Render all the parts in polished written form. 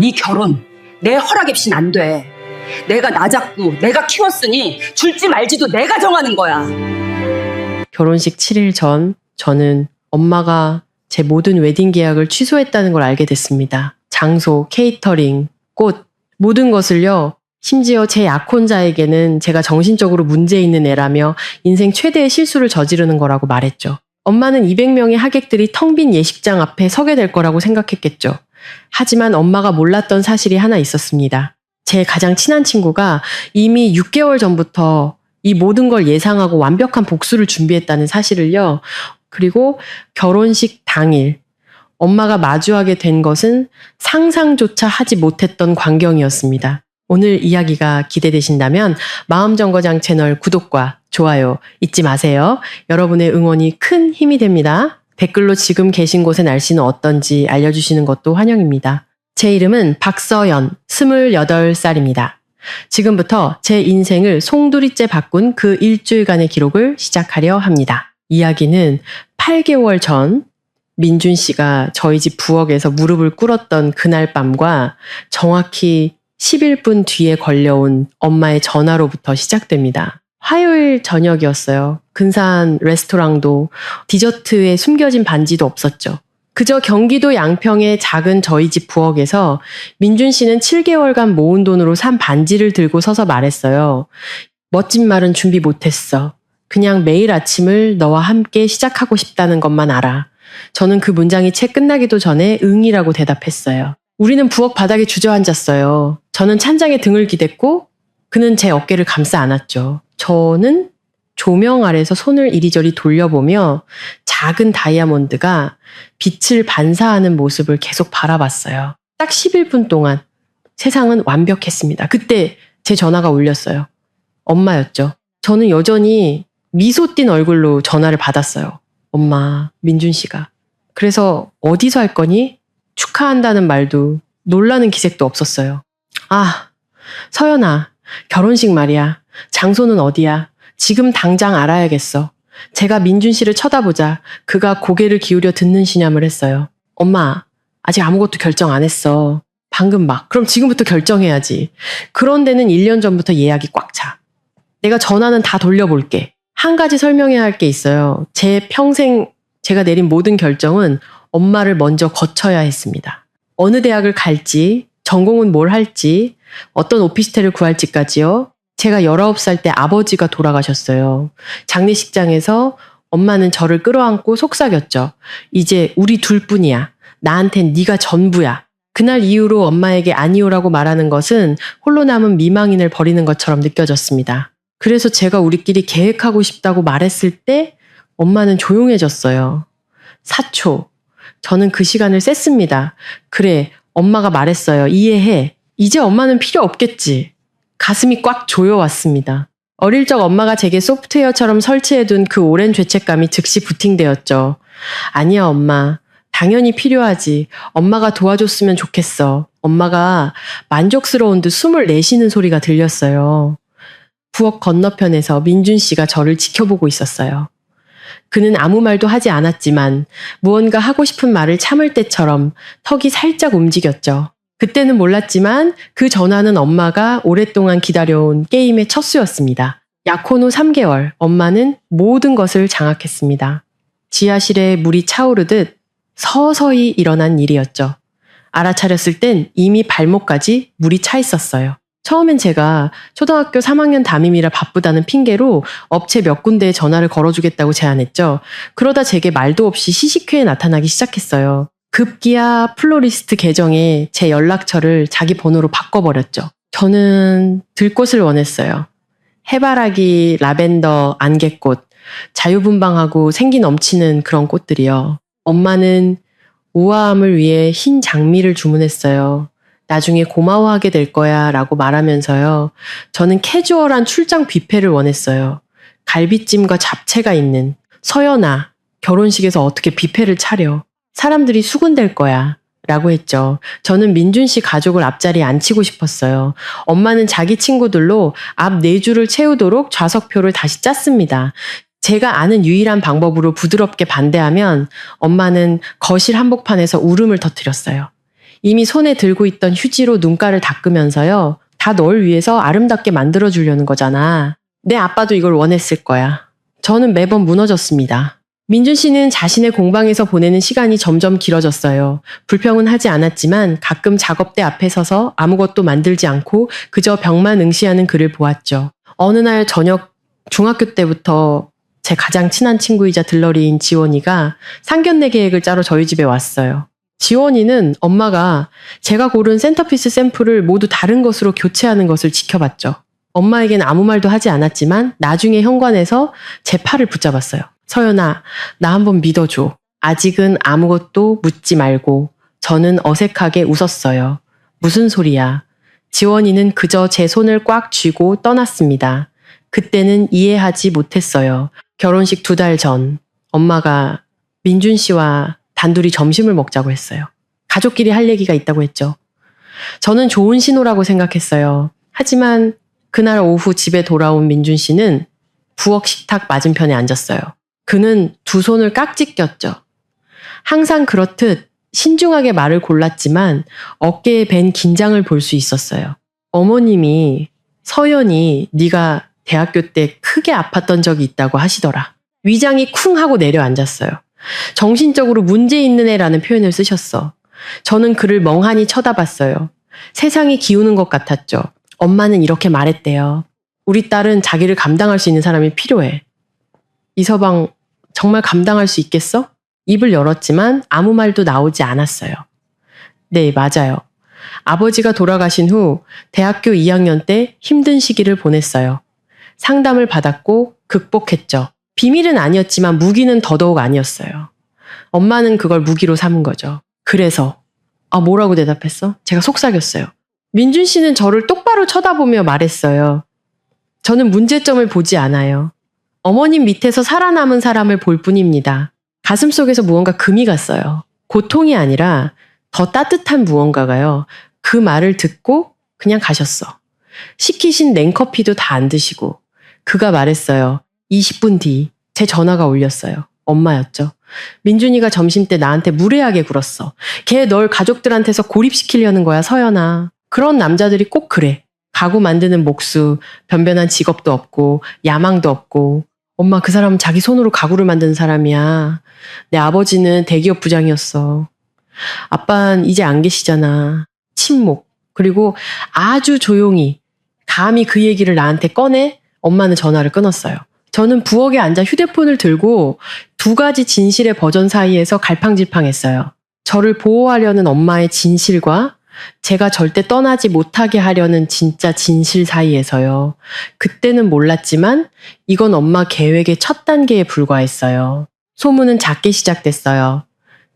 네 결혼 내 허락 없이는 안 돼. 내가 낳았고 내가 키웠으니 줄지 말지도 내가 정하는 거야. 결혼식 7일 전 저는 엄마가 제 모든 웨딩 계약을 취소했다는 걸 알게 됐습니다. 장소, 케이터링, 꽃, 모든 것을요. 심지어 제 약혼자에게는 제가 정신적으로 문제 있는 애라며 인생 최대의 실수를 저지르는 거라고 말했죠. 엄마는 200명의 하객들이 텅 빈 예식장 앞에 서게 될 거라고 생각했겠죠. 하지만 엄마가 몰랐던 사실이 하나 있었습니다. 제 가장 친한 친구가 이미 6개월 전부터 이 모든 걸 예상하고 완벽한 복수를 준비했다는 사실을요. 그리고 결혼식 당일 엄마가 마주하게 된 것은 상상조차 하지 못했던 광경이었습니다. 오늘 이야기가 기대되신다면 마음정거장 채널 구독과 좋아요 잊지 마세요. 여러분의 응원이 큰 힘이 됩니다. 댓글로 지금 계신 곳의 날씨는 어떤지 알려주시는 것도 환영입니다. 제 이름은 박서연, 28살입니다. 지금부터 제 인생을 송두리째 바꾼 그 일주일간의 기록을 시작하려 합니다. 이야기는 8개월 전 민준 씨가 저희 집 부엌에서 무릎을 꿇었던 그날 밤과 정확히 11분 뒤에 걸려온 엄마의 전화로부터 시작됩니다. 화요일 저녁이었어요. 근사한 레스토랑도 디저트에 숨겨진 반지도 없었죠. 그저 경기도 양평의 작은 저희 집 부엌에서 민준 씨는 7개월간 모은 돈으로 산 반지를 들고 서서 말했어요. 멋진 말은 준비 못했어. 그냥 매일 아침을 너와 함께 시작하고 싶다는 것만 알아. 저는 그 문장이 채 끝나기도 전에 응이라고 대답했어요. 우리는 부엌 바닥에 주저앉았어요. 저는 찬장에 등을 기댔고 그는 제 어깨를 감싸 안았죠. 저는 조명 아래서 손을 이리저리 돌려보며 작은 다이아몬드가 빛을 반사하는 모습을 계속 바라봤어요. 딱 11분 동안 세상은 완벽했습니다. 그때 제 전화가 울렸어요. 엄마였죠. 저는 여전히 미소 띈 얼굴로 전화를 받았어요. 엄마, 민준 씨가. 그래서 어디서 할 거니? 축하한다는 말도 놀라는 기색도 없었어요. 아, 서연아, 결혼식 말이야. 장소는 어디야? 지금 당장 알아야겠어. 제가 민준 씨를 쳐다보자 그가 고개를 기울여 듣는 시냠을 했어요. 엄마, 아직 아무것도 결정 안 했어. 방금 막. 그럼 지금부터 결정해야지. 그런 데는 1년 전부터 예약이 꽉 차. 내가 전화는 다 돌려볼게. 한 가지 설명해야 할 게 있어요. 제 평생 제가 내린 모든 결정은 엄마를 먼저 거쳐야 했습니다. 어느 대학을 갈지, 전공은 뭘 할지, 어떤 오피스텔을 구할지까지요. 제가 19살 때 아버지가 돌아가셨어요. 장례식장에서 엄마는 저를 끌어안고 속삭였죠. 이제 우리 둘뿐이야. 나한텐 네가 전부야. 그날 이후로 엄마에게 아니오라고 말하는 것은 홀로 남은 미망인을 버리는 것처럼 느껴졌습니다. 그래서 제가 우리끼리 계획하고 싶다고 말했을 때 엄마는 조용해졌어요. 4초. 저는 그 시간을 셌습니다. 그래, 엄마가 말했어요. 이해해. 이제 엄마는 필요 없겠지. 가슴이 꽉 조여왔습니다. 어릴 적 엄마가 제게 소프트웨어처럼 설치해둔 그 오랜 죄책감이 즉시 부팅되었죠. 아니야, 엄마. 당연히 필요하지. 엄마가 도와줬으면 좋겠어. 엄마가 만족스러운 듯 숨을 내쉬는 소리가 들렸어요. 부엌 건너편에서 민준 씨가 저를 지켜보고 있었어요. 그는 아무 말도 하지 않았지만 무언가 하고 싶은 말을 참을 때처럼 턱이 살짝 움직였죠. 그때는 몰랐지만 그 전화는 엄마가 오랫동안 기다려온 게임의 첫 수였습니다. 약혼 후 3개월, 엄마는 모든 것을 장악했습니다. 지하실에 물이 차오르듯 서서히 일어난 일이었죠. 알아차렸을 땐 이미 발목까지 물이 차 있었어요. 처음엔 제가 초등학교 3학년 담임이라 바쁘다는 핑계로 업체 몇 군데에 전화를 걸어주겠다고 제안했죠. 그러다 제게 말도 없이 시식회에 나타나기 시작했어요. 급기야 플로리스트 계정에 제 연락처를 자기 번호로 바꿔버렸죠. 저는 들꽃을 원했어요. 해바라기, 라벤더, 안개꽃, 자유분방하고 생기 넘치는 그런 꽃들이요. 엄마는 우아함을 위해 흰 장미를 주문했어요. 나중에 고마워하게 될 거야 라고 말하면서요. 저는 캐주얼한 출장 뷔페를 원했어요. 갈비찜과 잡채가 있는. 서연아, 결혼식에서 어떻게 뷔페를 차려. 사람들이 수군될 거야 라고 했죠. 저는 민준 씨 가족을 앞자리에 앉히고 싶었어요. 엄마는 자기 친구들로 앞 4줄을 채우도록 좌석표를 다시 짰습니다. 제가 아는 유일한 방법으로 부드럽게 반대하면 엄마는 거실 한복판에서 울음을 터뜨렸어요. 이미 손에 들고 있던 휴지로 눈가를 닦으면서요. 다 널 위해서 아름답게 만들어주려는 거잖아. 내 아빠도 이걸 원했을 거야. 저는 매번 무너졌습니다. 민준 씨는 자신의 공방에서 보내는 시간이 점점 길어졌어요. 불평은 하지 않았지만 가끔 작업대 앞에 서서 아무것도 만들지 않고 그저 벽만 응시하는 그를 보았죠. 어느 날 저녁 중학교 때부터 제 가장 친한 친구이자 들러리인 지원이가 상견례 계획을 짜러 저희 집에 왔어요. 지원이는 엄마가 제가 고른 센터피스 샘플을 모두 다른 것으로 교체하는 것을 지켜봤죠. 엄마에겐 아무 말도 하지 않았지만 나중에 현관에서 제 팔을 붙잡았어요. 서연아, 나 한번 믿어줘. 아직은 아무것도 묻지 말고. 저는 어색하게 웃었어요. 무슨 소리야. 지원이는 그저 제 손을 꽉 쥐고 떠났습니다. 그때는 이해하지 못했어요. 결혼식 2달 전 엄마가 민준 씨와 단둘이 점심을 먹자고 했어요. 가족끼리 할 얘기가 있다고 했죠. 저는 좋은 신호라고 생각했어요. 하지만 그날 오후 집에 돌아온 민준 씨는 부엌 식탁 맞은편에 앉았어요. 그는 두 손을 깍지 꼈죠. 항상 그렇듯 신중하게 말을 골랐지만 어깨에 밴 긴장을 볼 수 있었어요. 어머님이 서연이 네가 대학교 때 크게 아팠던 적이 있다고 하시더라. 위장이 쿵 하고 내려앉았어요. 정신적으로 문제 있는 애라는 표현을 쓰셨어. 저는 그를 멍하니 쳐다봤어요. 세상이 기우는 것 같았죠. 엄마는 이렇게 말했대요. 우리 딸은 자기를 감당할 수 있는 사람이 필요해. 이서방 정말 감당할 수 있겠어? 입을 열었지만 아무 말도 나오지 않았어요. 네, 맞아요. 아버지가 돌아가신 후 대학교 2학년 때 힘든 시기를 보냈어요. 상담을 받았고 극복했죠. 비밀은 아니었지만 무기는 더더욱 아니었어요. 엄마는 그걸 무기로 삼은 거죠. 그래서 뭐라고 대답했어? 제가 속삭였어요. 민준 씨는 저를 똑바로 쳐다보며 말했어요. 저는 문제점을 보지 않아요. 어머님 밑에서 살아남은 사람을 볼 뿐입니다. 가슴속에서 무언가 금이 갔어요. 고통이 아니라 더 따뜻한 무언가가요. 그 말을 듣고 그냥 가셨어. 시키신 냉커피도 다 안 드시고 그가 말했어요. 20분 뒤 제 전화가 울렸어요. 엄마였죠. 민준이가 점심때 나한테 무례하게 굴었어. 걔 널 가족들한테서 고립시키려는 거야, 서연아. 그런 남자들이 꼭 그래. 가구 만드는 목수, 변변한 직업도 없고 야망도 없고. 엄마, 그 사람은 자기 손으로 가구를 만드는 사람이야. 내 아버지는 대기업 부장이었어. 아빠는 이제 안 계시잖아. 침묵. 그리고 아주 조용히 감히 그 얘기를 나한테 꺼내 엄마는 전화를 끊었어요. 저는 부엌에 앉아 휴대폰을 들고 2가지 진실의 버전 사이에서 갈팡질팡했어요. 저를 보호하려는 엄마의 진실과 제가 절대 떠나지 못하게 하려는 진짜 진실 사이에서요. 그때는 몰랐지만 이건 엄마 계획의 첫 단계에 불과했어요. 소문은 작게 시작됐어요.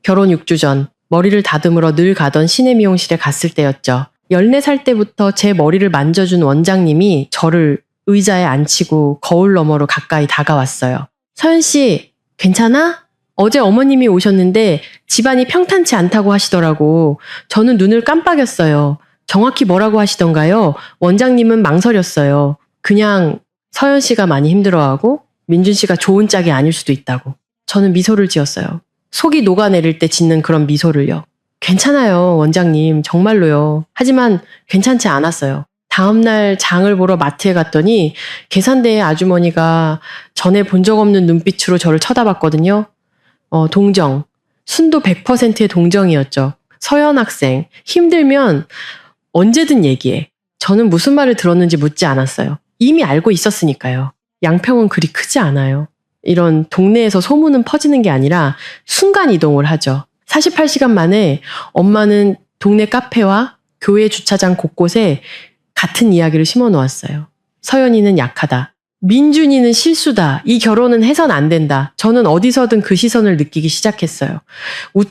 결혼 6주 전 머리를 다듬으러 늘 가던 시내 미용실에 갔을 때였죠. 14살 때부터 제 머리를 만져준 원장님이 저를 의자에 앉히고 거울 너머로 가까이 다가왔어요. 서연 씨, 괜찮아? 어제 어머님이 오셨는데 집안이 평탄치 않다고 하시더라고. 저는 눈을 깜빡였어요. 정확히 뭐라고 하시던가요? 원장님은 망설였어요. 그냥 서연 씨가 많이 힘들어하고 민준 씨가 좋은 짝이 아닐 수도 있다고. 저는 미소를 지었어요. 속이 녹아내릴 때 짓는 그런 미소를요. 괜찮아요, 원장님. 정말로요. 하지만 괜찮지 않았어요. 다음날 장을 보러 마트에 갔더니 계산대의 아주머니가 전에 본 적 없는 눈빛으로 저를 쳐다봤거든요. 동정. 순도 100%의 동정이었죠. 서연 학생. 힘들면 언제든 얘기해. 저는 무슨 말을 들었는지 묻지 않았어요. 이미 알고 있었으니까요. 양평은 그리 크지 않아요. 이런 동네에서 소문은 퍼지는 게 아니라 순간 이동을 하죠. 48시간 만에 엄마는 동네 카페와 교회 주차장 곳곳에 같은 이야기를 심어 놓았어요. 서연이는 약하다. 민준이는 실수다. 이 결혼은 해선 안 된다. 저는 어디서든 그 시선을 느끼기 시작했어요.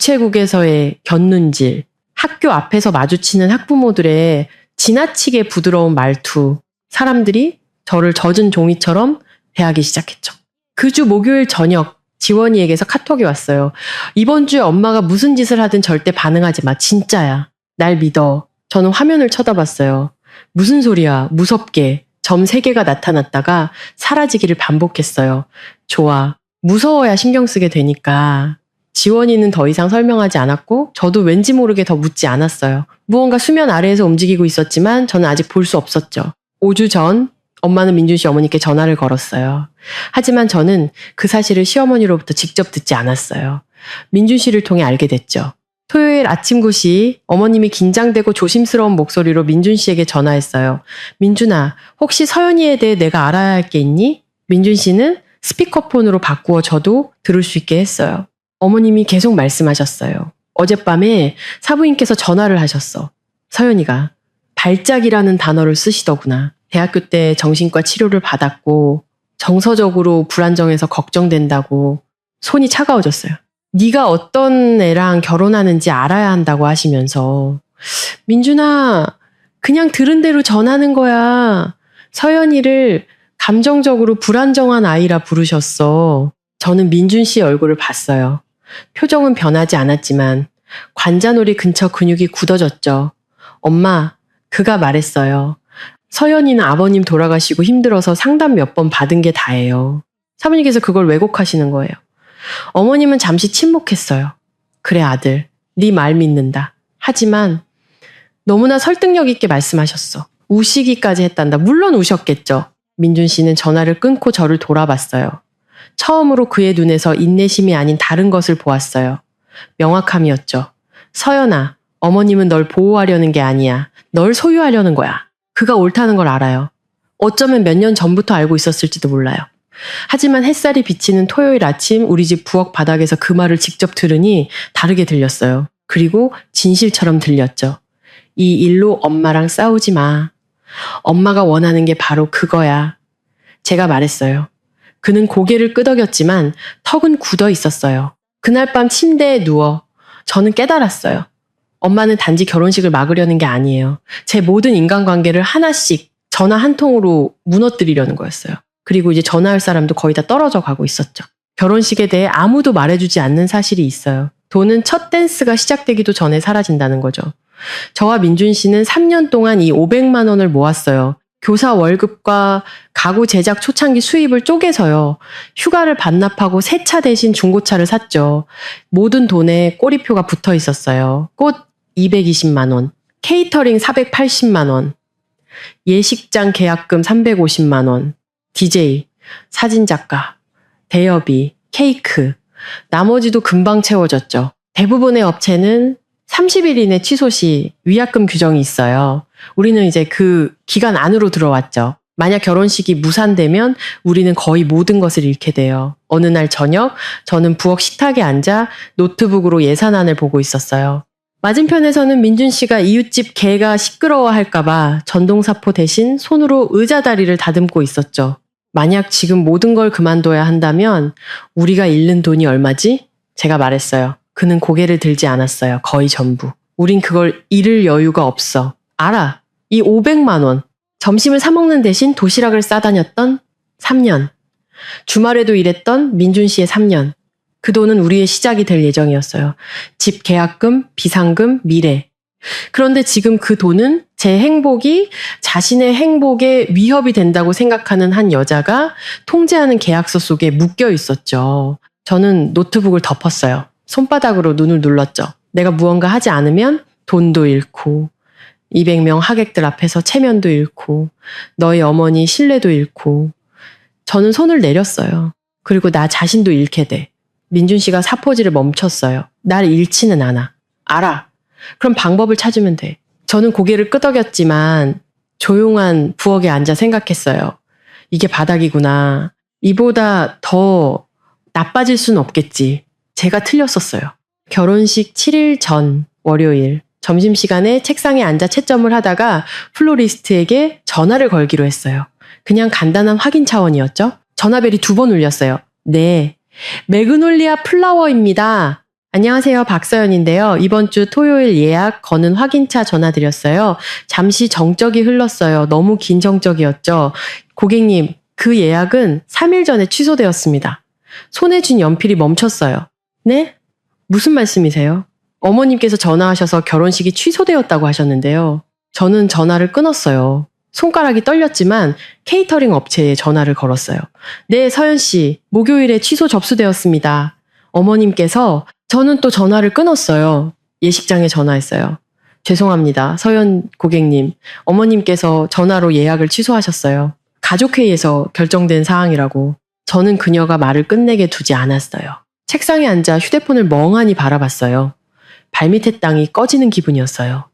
우체국에서의 곁눈질, 학교 앞에서 마주치는 학부모들의 지나치게 부드러운 말투, 사람들이 저를 젖은 종이처럼 대하기 시작했죠. 그 주 목요일 저녁 지원이에게서 카톡이 왔어요. 이번 주에 엄마가 무슨 짓을 하든 절대 반응하지 마. 진짜야. 날 믿어. 저는 화면을 쳐다봤어요. 무슨 소리야. 무섭게. 점 3개가 나타났다가 사라지기를 반복했어요. 좋아. 무서워야 신경 쓰게 되니까. 지원이는 더 이상 설명하지 않았고 저도 왠지 모르게 더 묻지 않았어요. 무언가 수면 아래에서 움직이고 있었지만 저는 아직 볼 수 없었죠. 5주 전 엄마는 민준 씨 어머니께 전화를 걸었어요. 하지만 저는 그 사실을 시어머니로부터 직접 듣지 않았어요. 민준 씨를 통해 알게 됐죠. 토요일 아침 9시 어머님이 긴장되고 조심스러운 목소리로 민준 씨에게 전화했어요. 민준아, 혹시 서연이에 대해 내가 알아야 할 게 있니? 민준 씨는 스피커폰으로 바꾸어 저도 들을 수 있게 했어요. 어머님이 계속 말씀하셨어요. 어젯밤에 사부인께서 전화를 하셨어. 서연이가 발작이라는 단어를 쓰시더구나. 대학교 때 정신과 치료를 받았고 정서적으로 불안정해서 걱정된다고 손이 차가워졌어요. 네가 어떤 애랑 결혼하는지 알아야 한다고 하시면서 민준아, 그냥 들은 대로 전하는 거야. 서연이를 감정적으로 불안정한 아이라 부르셨어. 저는 민준 씨 얼굴을 봤어요. 표정은 변하지 않았지만 관자놀이 근처 근육이 굳어졌죠. 엄마, 그가 말했어요. 서연이는 아버님 돌아가시고 힘들어서 상담 몇 번 받은 게 다예요. 사모님께서 그걸 왜곡하시는 거예요. 어머님은 잠시 침묵했어요. 그래 아들, 네 말 믿는다. 하지만 너무나 설득력 있게 말씀하셨어. 우시기까지 했단다. 물론 우셨겠죠. 민준 씨는 전화를 끊고 저를 돌아봤어요. 처음으로 그의 눈에서 인내심이 아닌 다른 것을 보았어요. 명확함이었죠. 서연아, 어머님은 널 보호하려는 게 아니야. 널 소유하려는 거야. 그가 옳다는 걸 알아요. 어쩌면 몇 년 전부터 알고 있었을지도 몰라요. 하지만 햇살이 비치는 토요일 아침 우리 집 부엌 바닥에서 그 말을 직접 들으니 다르게 들렸어요. 그리고 진실처럼 들렸죠. 이 일로 엄마랑 싸우지 마. 엄마가 원하는 게 바로 그거야. 제가 말했어요. 그는 고개를 끄덕였지만 턱은 굳어 있었어요. 그날 밤 침대에 누워 저는 깨달았어요. 엄마는 단지 결혼식을 막으려는 게 아니에요. 제 모든 인간관계를 하나씩 전화 한 통으로 무너뜨리려는 거였어요. 그리고 이제 전화할 사람도 거의 다 떨어져 가고 있었죠. 결혼식에 대해 아무도 말해주지 않는 사실이 있어요. 돈은 첫 댄스가 시작되기도 전에 사라진다는 거죠. 저와 민준 씨는 3년 동안 이 500만 원을 모았어요. 교사 월급과 가구 제작 초창기 수입을 쪼개서요. 휴가를 반납하고 새 차 대신 중고차를 샀죠. 모든 돈에 꼬리표가 붙어 있었어요. 꽃 220만 원, 케이터링 480만 원, 예식장 계약금 350만 원, DJ, 사진작가, 대여비, 케이크, 나머지도 금방 채워졌죠. 대부분의 업체는 30일 이내 취소 시 위약금 규정이 있어요. 우리는 이제 그 기간 안으로 들어왔죠. 만약 결혼식이 무산되면 우리는 거의 모든 것을 잃게 돼요. 어느 날 저녁 저는 부엌 식탁에 앉아 노트북으로 예산안을 보고 있었어요. 맞은편에서는 민준 씨가 이웃집 개가 시끄러워할까봐 전동사포 대신 손으로 의자 다리를 다듬고 있었죠. 만약 지금 모든 걸 그만둬야 한다면 우리가 잃는 돈이 얼마지? 제가 말했어요. 그는 고개를 들지 않았어요. 거의 전부. 우린 그걸 잃을 여유가 없어. 알아. 이 500만 원. 점심을 사 먹는 대신 도시락을 싸다녔던 3년. 주말에도 일했던 민준 씨의 3년. 그 돈은 우리의 시작이 될 예정이었어요. 집 계약금, 비상금, 미래. 그런데 지금 그 돈은 제 행복이 자신의 행복에 위협이 된다고 생각하는 한 여자가 통제하는 계약서 속에 묶여 있었죠. 저는 노트북을 덮었어요. 손바닥으로 눈을 눌렀죠. 내가 무언가 하지 않으면 돈도 잃고 200명 하객들 앞에서 체면도 잃고 너희 어머니 신뢰도 잃고 저는 손을 내렸어요. 그리고 나 자신도 잃게 돼. 민준 씨가 사포질을 멈췄어요. 날 잃지는 않아. 알아. 그럼 방법을 찾으면 돼. 저는 고개를 끄덕였지만 조용한 부엌에 앉아 생각했어요. 이게 바닥이구나. 이보다 더 나빠질 순 없겠지. 제가 틀렸었어요. 결혼식 7일 전 월요일 점심시간에 책상에 앉아 채점을 하다가 플로리스트에게 전화를 걸기로 했어요. 그냥 간단한 확인 차원이었죠. 전화벨이 2번 울렸어요. 네, 매그놀리아 플라워입니다. 안녕하세요, 박서연인데요. 이번 주 토요일 예약 거는 확인차 전화드렸어요. 잠시 정적이 흘렀어요. 너무 긴 정적이었죠. 고객님, 그 예약은 3일 전에 취소되었습니다. 손에 쥔 연필이 멈췄어요. 네? 무슨 말씀이세요? 어머님께서 전화하셔서 결혼식이 취소되었다고 하셨는데요. 저는 전화를 끊었어요. 손가락이 떨렸지만 케이터링 업체에 전화를 걸었어요. 네, 서연 씨, 목요일에 취소 접수되었습니다. 어머님께서 저는 또 전화를 끊었어요. 예식장에 전화했어요. 죄송합니다. 서연 고객님. 어머님께서 전화로 예약을 취소하셨어요. 가족회의에서 결정된 사항이라고. 저는 그녀가 말을 끝내게 두지 않았어요. 책상에 앉아 휴대폰을 멍하니 바라봤어요. 발밑에 땅이 꺼지는 기분이었어요.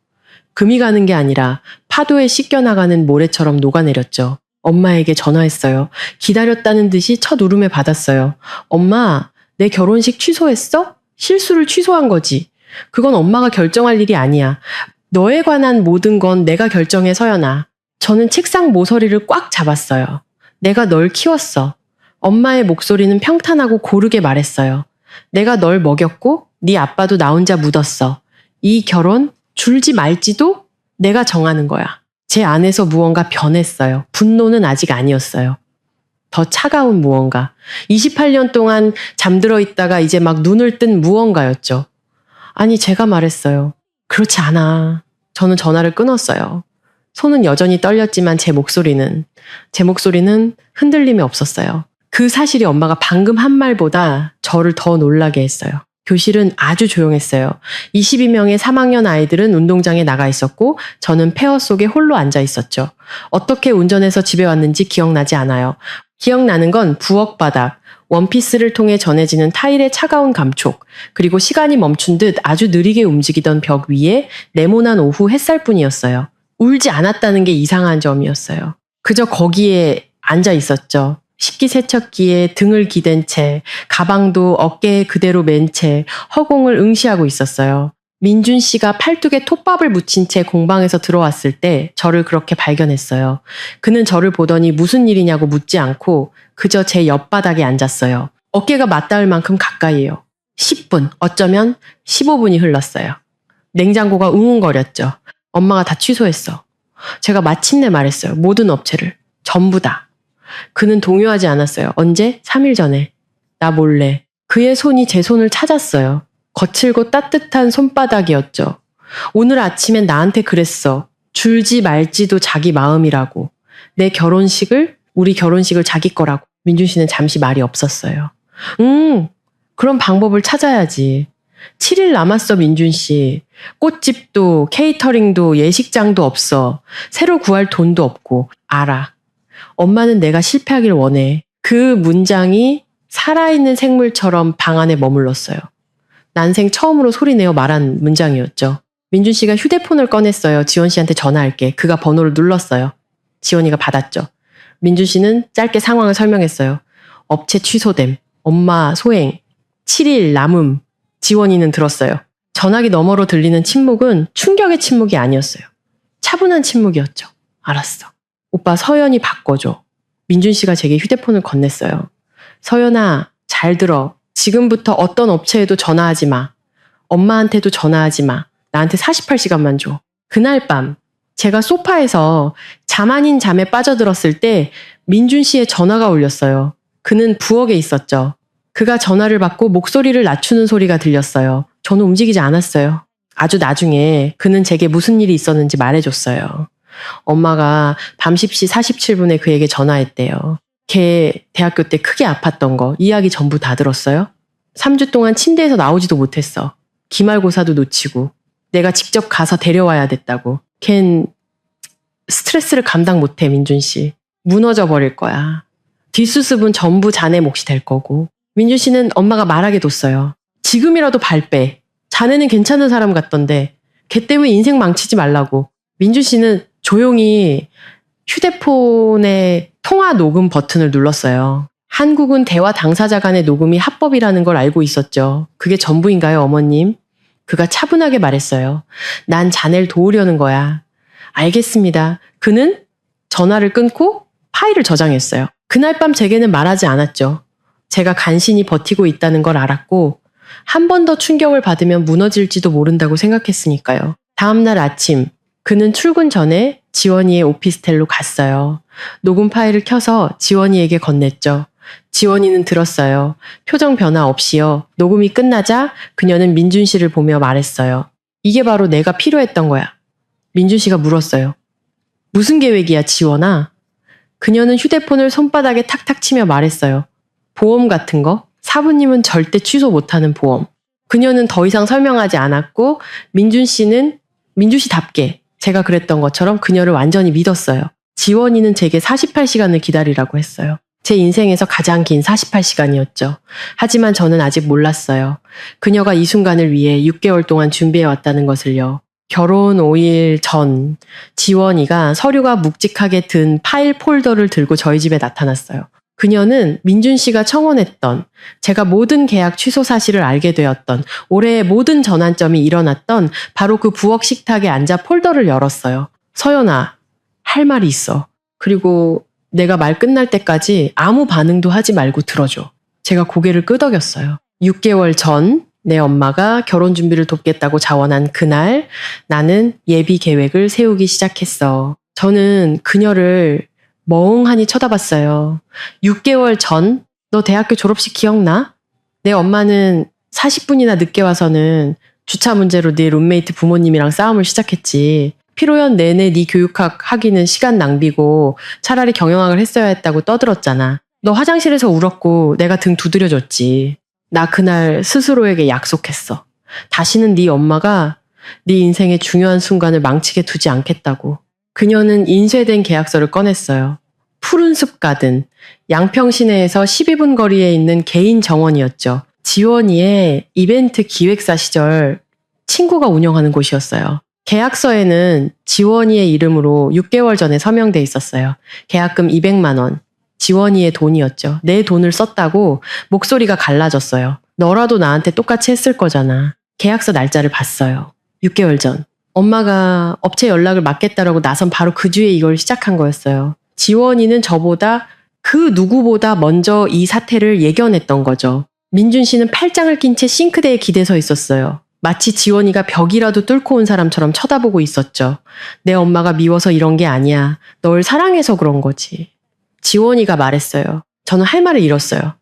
금이 가는 게 아니라 파도에 씻겨나가는 모래처럼 녹아내렸죠. 엄마에게 전화했어요. 기다렸다는 듯이 첫 울음에 받았어요. 엄마, 내 결혼식 취소했어? 실수를 취소한 거지. 그건 엄마가 결정할 일이 아니야. 너에 관한 모든 건 내가 결정해, 서연아. 저는 책상 모서리를 꽉 잡았어요. 내가 널 키웠어. 엄마의 목소리는 평탄하고 고르게 말했어요. 내가 널 먹였고 네 아빠도 나 혼자 묻었어. 이 결혼 줄지 말지도 내가 정하는 거야. 제 안에서 무언가 변했어요. 분노는 아직 아니었어요. 더 차가운 무언가. 28년 동안 잠들어 있다가 이제 막 눈을 뜬 무언가였죠. 아니, 제가 말했어요. 그렇지 않아. 저는 전화를 끊었어요. 손은 여전히 떨렸지만 제 목소리는 흔들림이 없었어요. 그 사실이 엄마가 방금 한 말보다 저를 더 놀라게 했어요. 교실은 아주 조용했어요. 22명의 3학년 아이들은 운동장에 나가 있었고 저는 폐허 속에 홀로 앉아 있었죠. 어떻게 운전해서 집에 왔는지 기억나지 않아요. 기억나는 건 부엌 바닥, 원피스를 통해 전해지는 타일의 차가운 감촉, 그리고 시간이 멈춘 듯 아주 느리게 움직이던 벽 위에 네모난 오후 햇살뿐이었어요. 울지 않았다는 게 이상한 점이었어요. 그저 거기에 앉아 있었죠. 식기세척기에 등을 기댄 채, 가방도 어깨에 그대로 맨 채 허공을 응시하고 있었어요. 민준 씨가 팔뚝에 톱밥을 묻힌 채 공방에서 들어왔을 때 저를 그렇게 발견했어요. 그는 저를 보더니 무슨 일이냐고 묻지 않고 그저 제 옆바닥에 앉았어요. 어깨가 맞닿을 만큼 가까이에요. 10분, 어쩌면 15분이 흘렀어요. 냉장고가 웅웅거렸죠. 엄마가 다 취소했어. 제가 마침내 말했어요. 모든 업체를. 전부 다. 그는 동요하지 않았어요. 언제? 3일 전에. 나 몰래. 그의 손이 제 손을 찾았어요. 거칠고 따뜻한 손바닥이었죠. 오늘 아침엔 나한테 그랬어. 줄지 말지도 자기 마음이라고. 우리 결혼식을 자기 거라고. 민준 씨는 잠시 말이 없었어요. 그런 방법을 찾아야지. 7일 남았어, 민준 씨. 꽃집도 케이터링도 예식장도 없어. 새로 구할 돈도 없고. 알아. 엄마는 내가 실패하길 원해. 그 문장이 살아있는 생물처럼 방 안에 머물렀어요. 난생 처음으로 소리내어 말한 문장이었죠. 민준 씨가 휴대폰을 꺼냈어요. 지원 씨한테 전화할게. 그가 번호를 눌렀어요. 지원이가 받았죠. 민준 씨는 짧게 상황을 설명했어요. 업체 취소됨. 엄마 소행. 7일 남음. 지원이는 들었어요. 전화기 너머로 들리는 침묵은 충격의 침묵이 아니었어요. 차분한 침묵이었죠. 알았어. 오빠 서연이 바꿔줘. 민준 씨가 제게 휴대폰을 건넸어요. 서연아, 잘 들어. 지금부터 어떤 업체에도 전화하지 마. 엄마한테도 전화하지 마. 나한테 48시간만 줘. 그날 밤 제가 소파에서 잠 아닌 잠에 빠져들었을 때 민준 씨의 전화가 울렸어요. 그는 부엌에 있었죠. 그가 전화를 받고 목소리를 낮추는 소리가 들렸어요. 저는 움직이지 않았어요. 아주 나중에 그는 제게 무슨 일이 있었는지 말해줬어요. 엄마가 밤 10시 47분에 그에게 전화했대요. 걔 대학교 때 크게 아팠던 거 이야기 전부 다 들었어요? 3주 동안 침대에서 나오지도 못했어. 기말고사도 놓치고 내가 직접 가서 데려와야 됐다고. 걘 스트레스를 감당 못해, 민준 씨. 무너져 버릴 거야. 뒷수습은 전부 자네 몫이 될 거고. 민준 씨는 엄마가 말하게 뒀어요. 지금이라도 발 빼. 자네는 괜찮은 사람 같던데 걔 때문에 인생 망치지 말라고. 민준 씨는 조용히 휴대폰의 통화 녹음 버튼을 눌렀어요. 한국은 대화 당사자 간의 녹음이 합법이라는 걸 알고 있었죠. 그게 전부인가요, 어머님? 그가 차분하게 말했어요. 난 자네를 도우려는 거야. 알겠습니다. 그는 전화를 끊고 파일을 저장했어요. 그날 밤 제게는 말하지 않았죠. 제가 간신히 버티고 있다는 걸 알았고 한 번 더 충격을 받으면 무너질지도 모른다고 생각했으니까요. 다음날 아침 그는 출근 전에 지원이의 오피스텔로 갔어요. 녹음 파일을 켜서 지원이에게 건넸죠. 지원이는 들었어요. 표정 변화 없이요. 녹음이 끝나자 그녀는 민준 씨를 보며 말했어요. 이게 바로 내가 필요했던 거야. 민준 씨가 물었어요. 무슨 계획이야, 지원아? 그녀는 휴대폰을 손바닥에 탁탁 치며 말했어요. 보험 같은 거? 사부님은 절대 취소 못하는 보험. 그녀는 더 이상 설명하지 않았고 민준 씨는 민준 씨답게 제가 그랬던 것처럼 그녀를 완전히 믿었어요. 지원이는 제게 48시간을 기다리라고 했어요. 제 인생에서 가장 긴 48시간이었죠. 하지만 저는 아직 몰랐어요. 그녀가 이 순간을 위해 6개월 동안 준비해왔다는 것을요. 결혼 5일 전 지원이가 서류가 묵직하게 든 파일 폴더를 들고 저희 집에 나타났어요. 그녀는 민준 씨가 청혼했던, 제가 모든 계약 취소 사실을 알게 되었던, 올해의 모든 전환점이 일어났던 바로 그 부엌 식탁에 앉아 폴더를 열었어요. 서연아, 할 말이 있어. 그리고 내가 말 끝날 때까지 아무 반응도 하지 말고 들어줘. 제가 고개를 끄덕였어요. 6개월 전 내 엄마가 결혼 준비를 돕겠다고 자원한 그날 나는 예비 계획을 세우기 시작했어. 저는 그녀를 멍하니 쳐다봤어요. 6개월 전 너 대학교 졸업식 기억나? 내 엄마는 40분이나 늦게 와서는 주차 문제로 네 룸메이트 부모님이랑 싸움을 시작했지. 피로연 내내 네 교육학 하기는 시간 낭비고 차라리 경영학을 했어야 했다고 떠들었잖아. 너 화장실에서 울었고 내가 등 두드려줬지. 나 그날 스스로에게 약속했어. 다시는 네 엄마가 네 인생의 중요한 순간을 망치게 두지 않겠다고. 그녀는 인쇄된 계약서를 꺼냈어요. 푸른 숲 가든, 양평 시내에서 12분 거리에 있는 개인 정원이었죠. 지원이의 이벤트 기획사 시절 친구가 운영하는 곳이었어요. 계약서에는 지원이의 이름으로 6개월 전에 서명돼 있었어요. 계약금 200만 원. 지원이의 돈이었죠. 내 돈을 썼다고 목소리가 갈라졌어요. 너라도 나한테 똑같이 했을 거잖아. 계약서 날짜를 봤어요. 6개월 전. 엄마가 업체 연락을 맡겠다라고 나선 바로 그 주에 이걸 시작한 거였어요. 지원이는 저보다 그 누구보다 먼저 이 사태를 예견했던 거죠. 민준 씨는 팔짱을 낀 채 싱크대에 기대서 있었어요. 마치 지원이가 벽이라도 뚫고 온 사람처럼 쳐다보고 있었죠. 내 엄마가 미워서 이런 게 아니야. 널 사랑해서 그런 거지. 지원이가 말했어요. 저는 할 말을 잃었어요.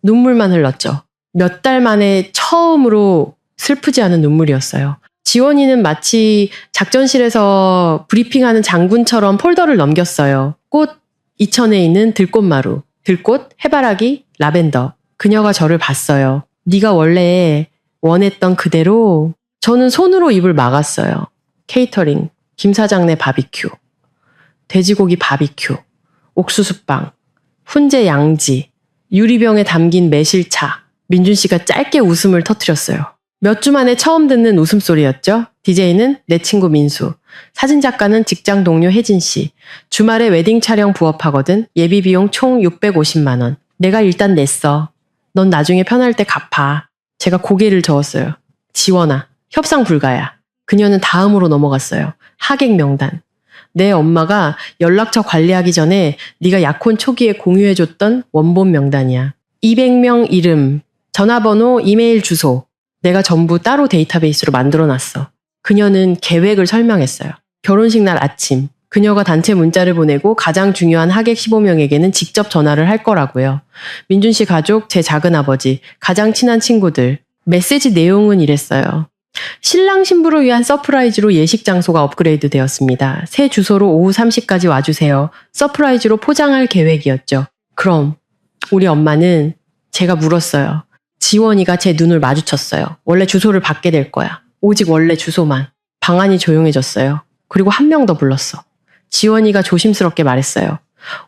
눈물만 흘렀죠. 몇 달 만에 처음으로 슬프지 않은 눈물이었어요. 지원이는 마치 작전실에서 브리핑하는 장군처럼 폴더를 넘겼어요. 꽃, 이천에 있는 들꽃마루, 들꽃, 해바라기, 라벤더. 그녀가 저를 봤어요. 네가 원래 원했던 그대로. 저는 손으로 입을 막았어요. 케이터링, 김사장네 바비큐, 돼지고기 바비큐, 옥수수빵, 훈제 양지, 유리병에 담긴 매실차. 민준 씨가 짧게 웃음을 터뜨렸어요. 몇 주 만에 처음 듣는 웃음소리였죠. DJ는 내 친구 민수, 사진작가는 직장 동료 혜진 씨. 주말에 웨딩 촬영 부업하거든. 예비 비용 총 650만 원. 내가 일단 냈어. 넌 나중에 편할 때 갚아. 제가 고개를 저었어요. 지원아, 협상 불가야. 그녀는 다음으로 넘어갔어요. 하객 명단. 내 엄마가 연락처 관리하기 전에 네가 약혼 초기에 공유해줬던 원본 명단이야. 200명 이름, 전화번호, 이메일 주소. 내가 전부 따로 데이터베이스로 만들어놨어. 그녀는 계획을 설명했어요. 결혼식 날 아침, 그녀가 단체 문자를 보내고 가장 중요한 하객 15명에게는 직접 전화를 할 거라고요. 민준 씨 가족, 제 작은아버지, 가장 친한 친구들. 메시지 내용은 이랬어요. 신랑 신부를 위한 서프라이즈로 예식 장소가 업그레이드 되었습니다. 새 주소로 오후 3시까지 와주세요. 서프라이즈로 포장할 계획이었죠. 그럼 우리 엄마는 제가 물었어요. 지원이가 제 눈을 마주쳤어요. 원래 주소를 받게 될 거야. 오직 원래 주소만. 방안이 조용해졌어요. 그리고 한 명 더 불렀어. 지원이가 조심스럽게 말했어요.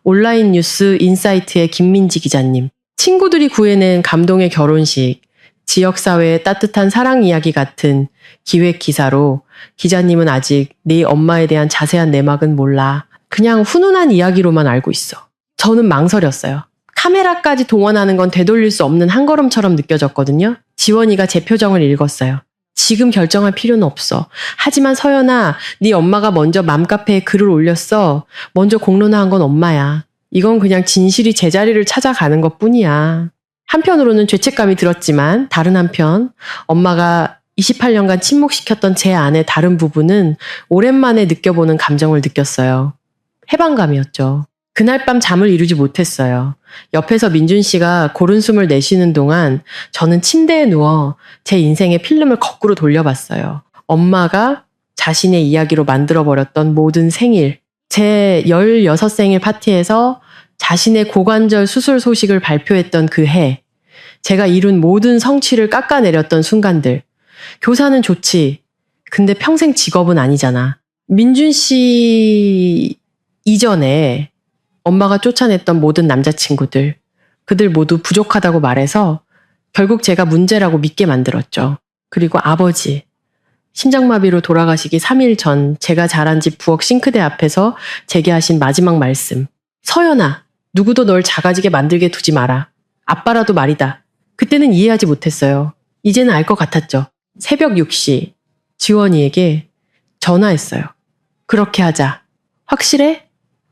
온라인 뉴스 인사이트의 김민지 기자님. 친구들이 구해낸 감동의 결혼식, 지역사회의 따뜻한 사랑 이야기 같은 기획 기사로 기자님은 아직 네 엄마에 대한 자세한 내막은 몰라. 그냥 훈훈한 이야기로만 알고 있어. 저는 망설였어요. 카메라까지 동원하는 건 되돌릴 수 없는 한 걸음처럼 느껴졌거든요. 지원이가 제 표정을 읽었어요. 지금 결정할 필요는 없어. 하지만 서연아, 네 엄마가 먼저 맘카페에 글을 올렸어. 먼저 공론화한 건 엄마야. 이건 그냥 진실이 제자리를 찾아가는 것뿐이야. 한편으로는 죄책감이 들었지만 다른 한편 엄마가 28년간 침묵시켰던 제 안의 다른 부분은 오랜만에 느껴보는 감정을 느꼈어요. 해방감이었죠. 그날 밤 잠을 이루지 못했어요. 옆에서 민준 씨가 고른 숨을 내쉬는 동안 저는 침대에 누워 제 인생의 필름을 거꾸로 돌려봤어요. 엄마가 자신의 이야기로 만들어버렸던 모든 생일, 제 16생일 파티에서 자신의 고관절 수술 소식을 발표했던 그 해, 제가 이룬 모든 성취를 깎아내렸던 순간들. 교사는 좋지. 근데 평생 직업은 아니잖아. 민준 씨 이전에 엄마가 쫓아냈던 모든 남자친구들, 그들 모두 부족하다고 말해서 결국 제가 문제라고 믿게 만들었죠. 그리고 아버지, 심장마비로 돌아가시기 3일 전 제가 자란 집 부엌 싱크대 앞에서 제게 하신 마지막 말씀. 서연아, 누구도 널 작아지게 만들게 두지 마라. 아빠라도 말이다. 그때는 이해하지 못했어요. 이제는 알 것 같았죠. 새벽 6시 지원이에게 전화했어요. 그렇게 하자. 확실해?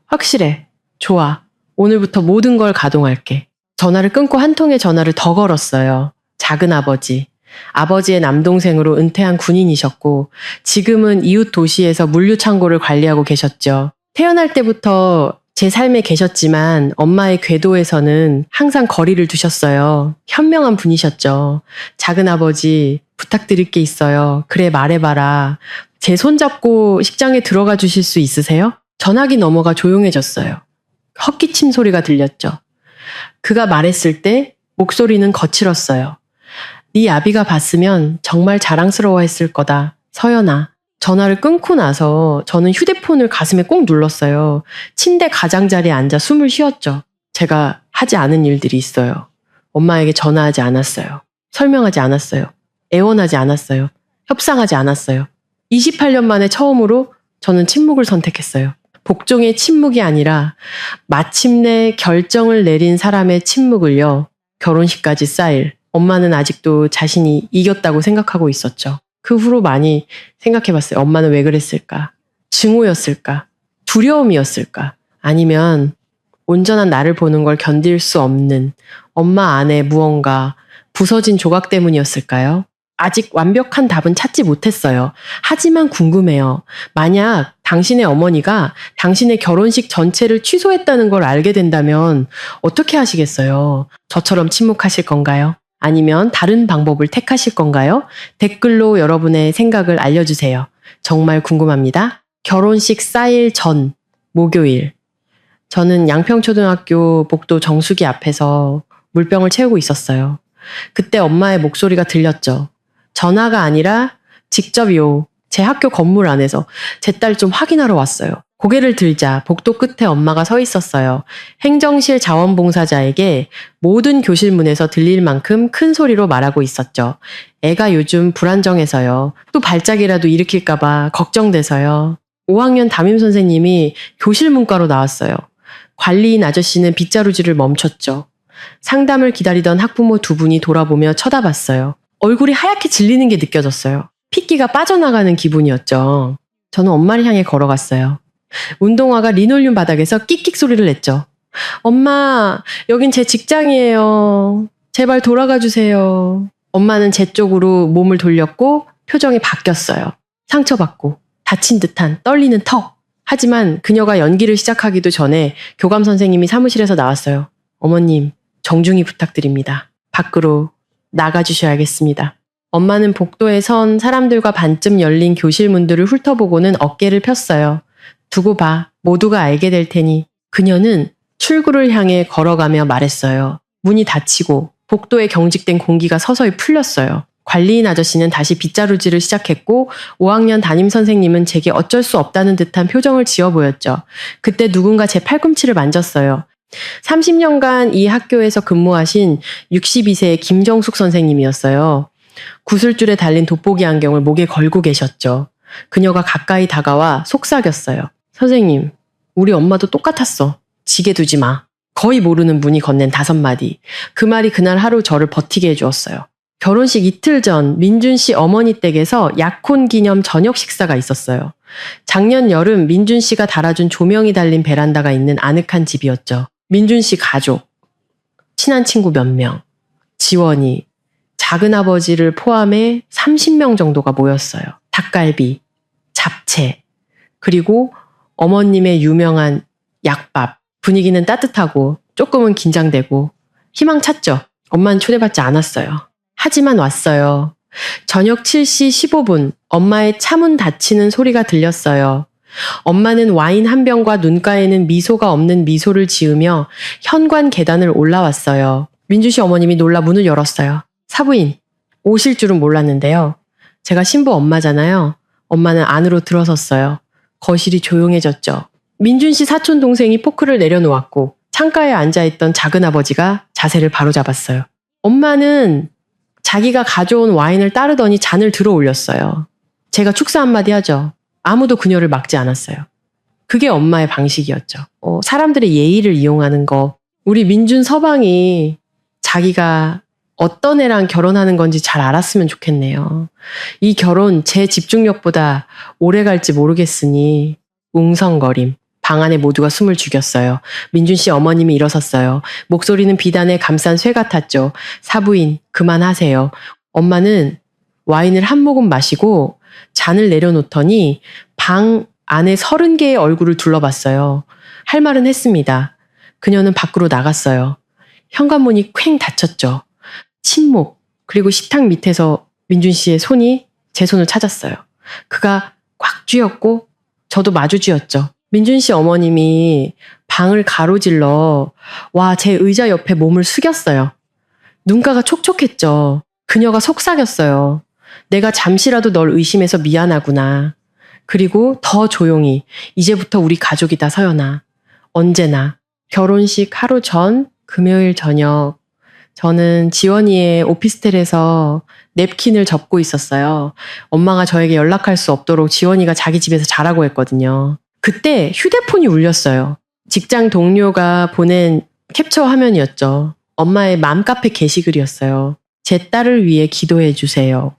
확실해. 좋아. 오늘부터 모든 걸 가동할게. 전화를 끊고 한 통의 전화를 더 걸었어요. 작은 아버지. 아버지의 남동생으로 은퇴한 군인이셨고 지금은 이웃 도시에서 물류창고를 관리하고 계셨죠. 태어날 때부터 제 삶에 계셨지만 엄마의 궤도에서는 항상 거리를 두셨어요. 현명한 분이셨죠. 작은 아버지 부탁드릴 게 있어요. 그래 말해봐라. 제 손잡고 식장에 들어가 주실 수 있으세요? 전화기 너머가 조용해졌어요. 헛기침 소리가 들렸죠. 그가 말했을 때 목소리는 거칠었어요. 네 아비가 봤으면 정말 자랑스러워했을 거다. 서연아. 전화를 끊고 나서 저는 휴대폰을 가슴에 꼭 눌렀어요. 침대 가장자리에 앉아 숨을 쉬었죠. 제가 하지 않은 일들이 있어요. 엄마에게 전화하지 않았어요. 설명하지 않았어요. 애원하지 않았어요. 협상하지 않았어요. 28년 만에 처음으로 저는 침묵을 선택했어요. 복종의 침묵이 아니라 마침내 결정을 내린 사람의 침묵을요. 결혼식까지 쌓일. 엄마는 아직도 자신이 이겼다고 생각하고 있었죠. 그 후로 많이 생각해봤어요. 엄마는 왜 그랬을까? 증오였을까? 두려움이었을까? 아니면 온전한 나를 보는 걸 견딜 수 없는 엄마 안에 무언가 부서진 조각 때문이었을까요? 아직 완벽한 답은 찾지 못했어요. 하지만 궁금해요. 만약 당신의 어머니가 당신의 결혼식 전체를 취소했다는 걸 알게 된다면 어떻게 하시겠어요? 저처럼 침묵하실 건가요? 아니면 다른 방법을 택하실 건가요? 댓글로 여러분의 생각을 알려주세요. 정말 궁금합니다. 결혼식 4일 전 목요일. 저는 양평초등학교 복도 정수기 앞에서 물병을 채우고 있었어요. 그때 엄마의 목소리가 들렸죠. 전화가 아니라 직접요. 제 학교 건물 안에서 제 딸 좀 확인하러 왔어요. 고개를 들자 복도 끝에 엄마가 서 있었어요. 행정실 자원봉사자에게 모든 교실 문에서 들릴 만큼 큰 소리로 말하고 있었죠. 애가 요즘 불안정해서요. 또 발작이라도 일으킬까봐 걱정돼서요. 5학년 담임 선생님이 교실 문과로 나왔어요. 관리인 아저씨는 빗자루질을 멈췄죠. 상담을 기다리던 학부모 두 분이 돌아보며 쳐다봤어요. 얼굴이 하얗게 질리는 게 느껴졌어요. 핏기가 빠져나가는 기분이었죠. 저는 엄마를 향해 걸어갔어요. 운동화가 리놀륨 바닥에서 끽끽 소리를 냈죠. 엄마, 여긴 제 직장이에요. 제발 돌아가 주세요. 엄마는 제 쪽으로 몸을 돌렸고 표정이 바뀌었어요. 상처받고 다친 듯한 떨리는 턱. 하지만 그녀가 연기를 시작하기도 전에 교감 선생님이 사무실에서 나왔어요. 어머님, 정중히 부탁드립니다. 밖으로 나가주셔야겠습니다. 엄마는 복도에 선 사람들과 반쯤 열린 교실 문들을 훑어보고는 어깨를 폈어요. 두고 봐. 모두가 알게 될 테니. 그녀는 출구를 향해 걸어가며 말했어요. 문이 닫히고 복도에 경직된 공기가 서서히 풀렸어요. 관리인 아저씨는 다시 빗자루질을 시작했고 5학년 담임 선생님은 제게 어쩔 수 없다는 듯한 표정을 지어 보였죠. 그때 누군가 제 팔꿈치를 만졌어요. 30년간 이 학교에서 근무하신 62세의 김정숙 선생님이었어요. 구슬줄에 달린 돋보기 안경을 목에 걸고 계셨죠. 그녀가 가까이 다가와 속삭였어요. 선생님, 우리 엄마도 똑같았어. 지게 두지 마. 거의 모르는 분이 건넨 5마디. 그 말이 그날 하루 저를 버티게 해주었어요. 결혼식 이틀 전 민준 씨 어머니 댁에서 약혼 기념 저녁 식사가 있었어요. 작년 여름 민준 씨가 달아준 조명이 달린 베란다가 있는 아늑한 집이었죠. 민준 씨 가족, 친한 친구 몇 명, 지원이, 작은아버지를 포함해 30명 정도가 모였어요. 닭갈비, 잡채, 그리고 어머님의 유명한 약밥. 분위기는 따뜻하고 조금은 긴장되고 희망 찼죠. 엄마는 초대받지 않았어요. 하지만 왔어요. 저녁 7시 15분 엄마의 차문 닫히는 소리가 들렸어요. 엄마는 와인 한 병과 눈가에는 미소가 없는 미소를 지으며 현관 계단을 올라왔어요. 민준 씨 어머님이 놀라 문을 열었어요. 사부인, 오실 줄은 몰랐는데요. 제가 신부 엄마잖아요. 엄마는 안으로 들어섰어요. 거실이 조용해졌죠. 민준 씨 사촌 동생이 포크를 내려놓았고 창가에 앉아있던 작은아버지가 자세를 바로잡았어요. 엄마는 자기가 가져온 와인을 따르더니 잔을 들어 올렸어요. 제가 축사 한마디 하죠. 아무도 그녀를 막지 않았어요. 그게 엄마의 방식이었죠. 사람들의 예의를 이용하는 거. 우리 민준 서방이 자기가 어떤 애랑 결혼하는 건지 잘 알았으면 좋겠네요. 이 결혼 제 집중력보다 오래 갈지 모르겠으니 웅성거림. 방 안에 모두가 숨을 죽였어요. 민준 씨 어머님이 일어섰어요. 목소리는 비단에 감싼 쇠 같았죠. 사부인, 그만하세요. 엄마는 와인을 한 모금 마시고 잔을 내려놓더니 방 안에 30개의 얼굴을 둘러봤어요. 할 말은 했습니다. 그녀는 밖으로 나갔어요. 현관문이 퀭 닫혔죠. 침묵, 그리고 식탁 밑에서 민준 씨의 손이 제 손을 찾았어요. 그가 꽉 쥐었고 저도 마주 쥐었죠. 민준 씨 어머님이 방을 가로질러 제 의자 옆에 몸을 숙였어요. 눈가가 촉촉했죠. 그녀가 속삭였어요. 내가 잠시라도 널 의심해서 미안하구나. 그리고 더 조용히 이제부터 우리 가족이다 서연아. 언제나. 결혼식 하루 전 금요일 저녁 저는 지원이의 오피스텔에서 냅킨을 접고 있었어요. 엄마가 저에게 연락할 수 없도록 지원이가 자기 집에서 자라고 했거든요. 그때 휴대폰이 울렸어요. 직장 동료가 보낸 캡처 화면이었죠. 엄마의 맘카페 게시글이었어요. 제 딸을 위해 기도해 주세요.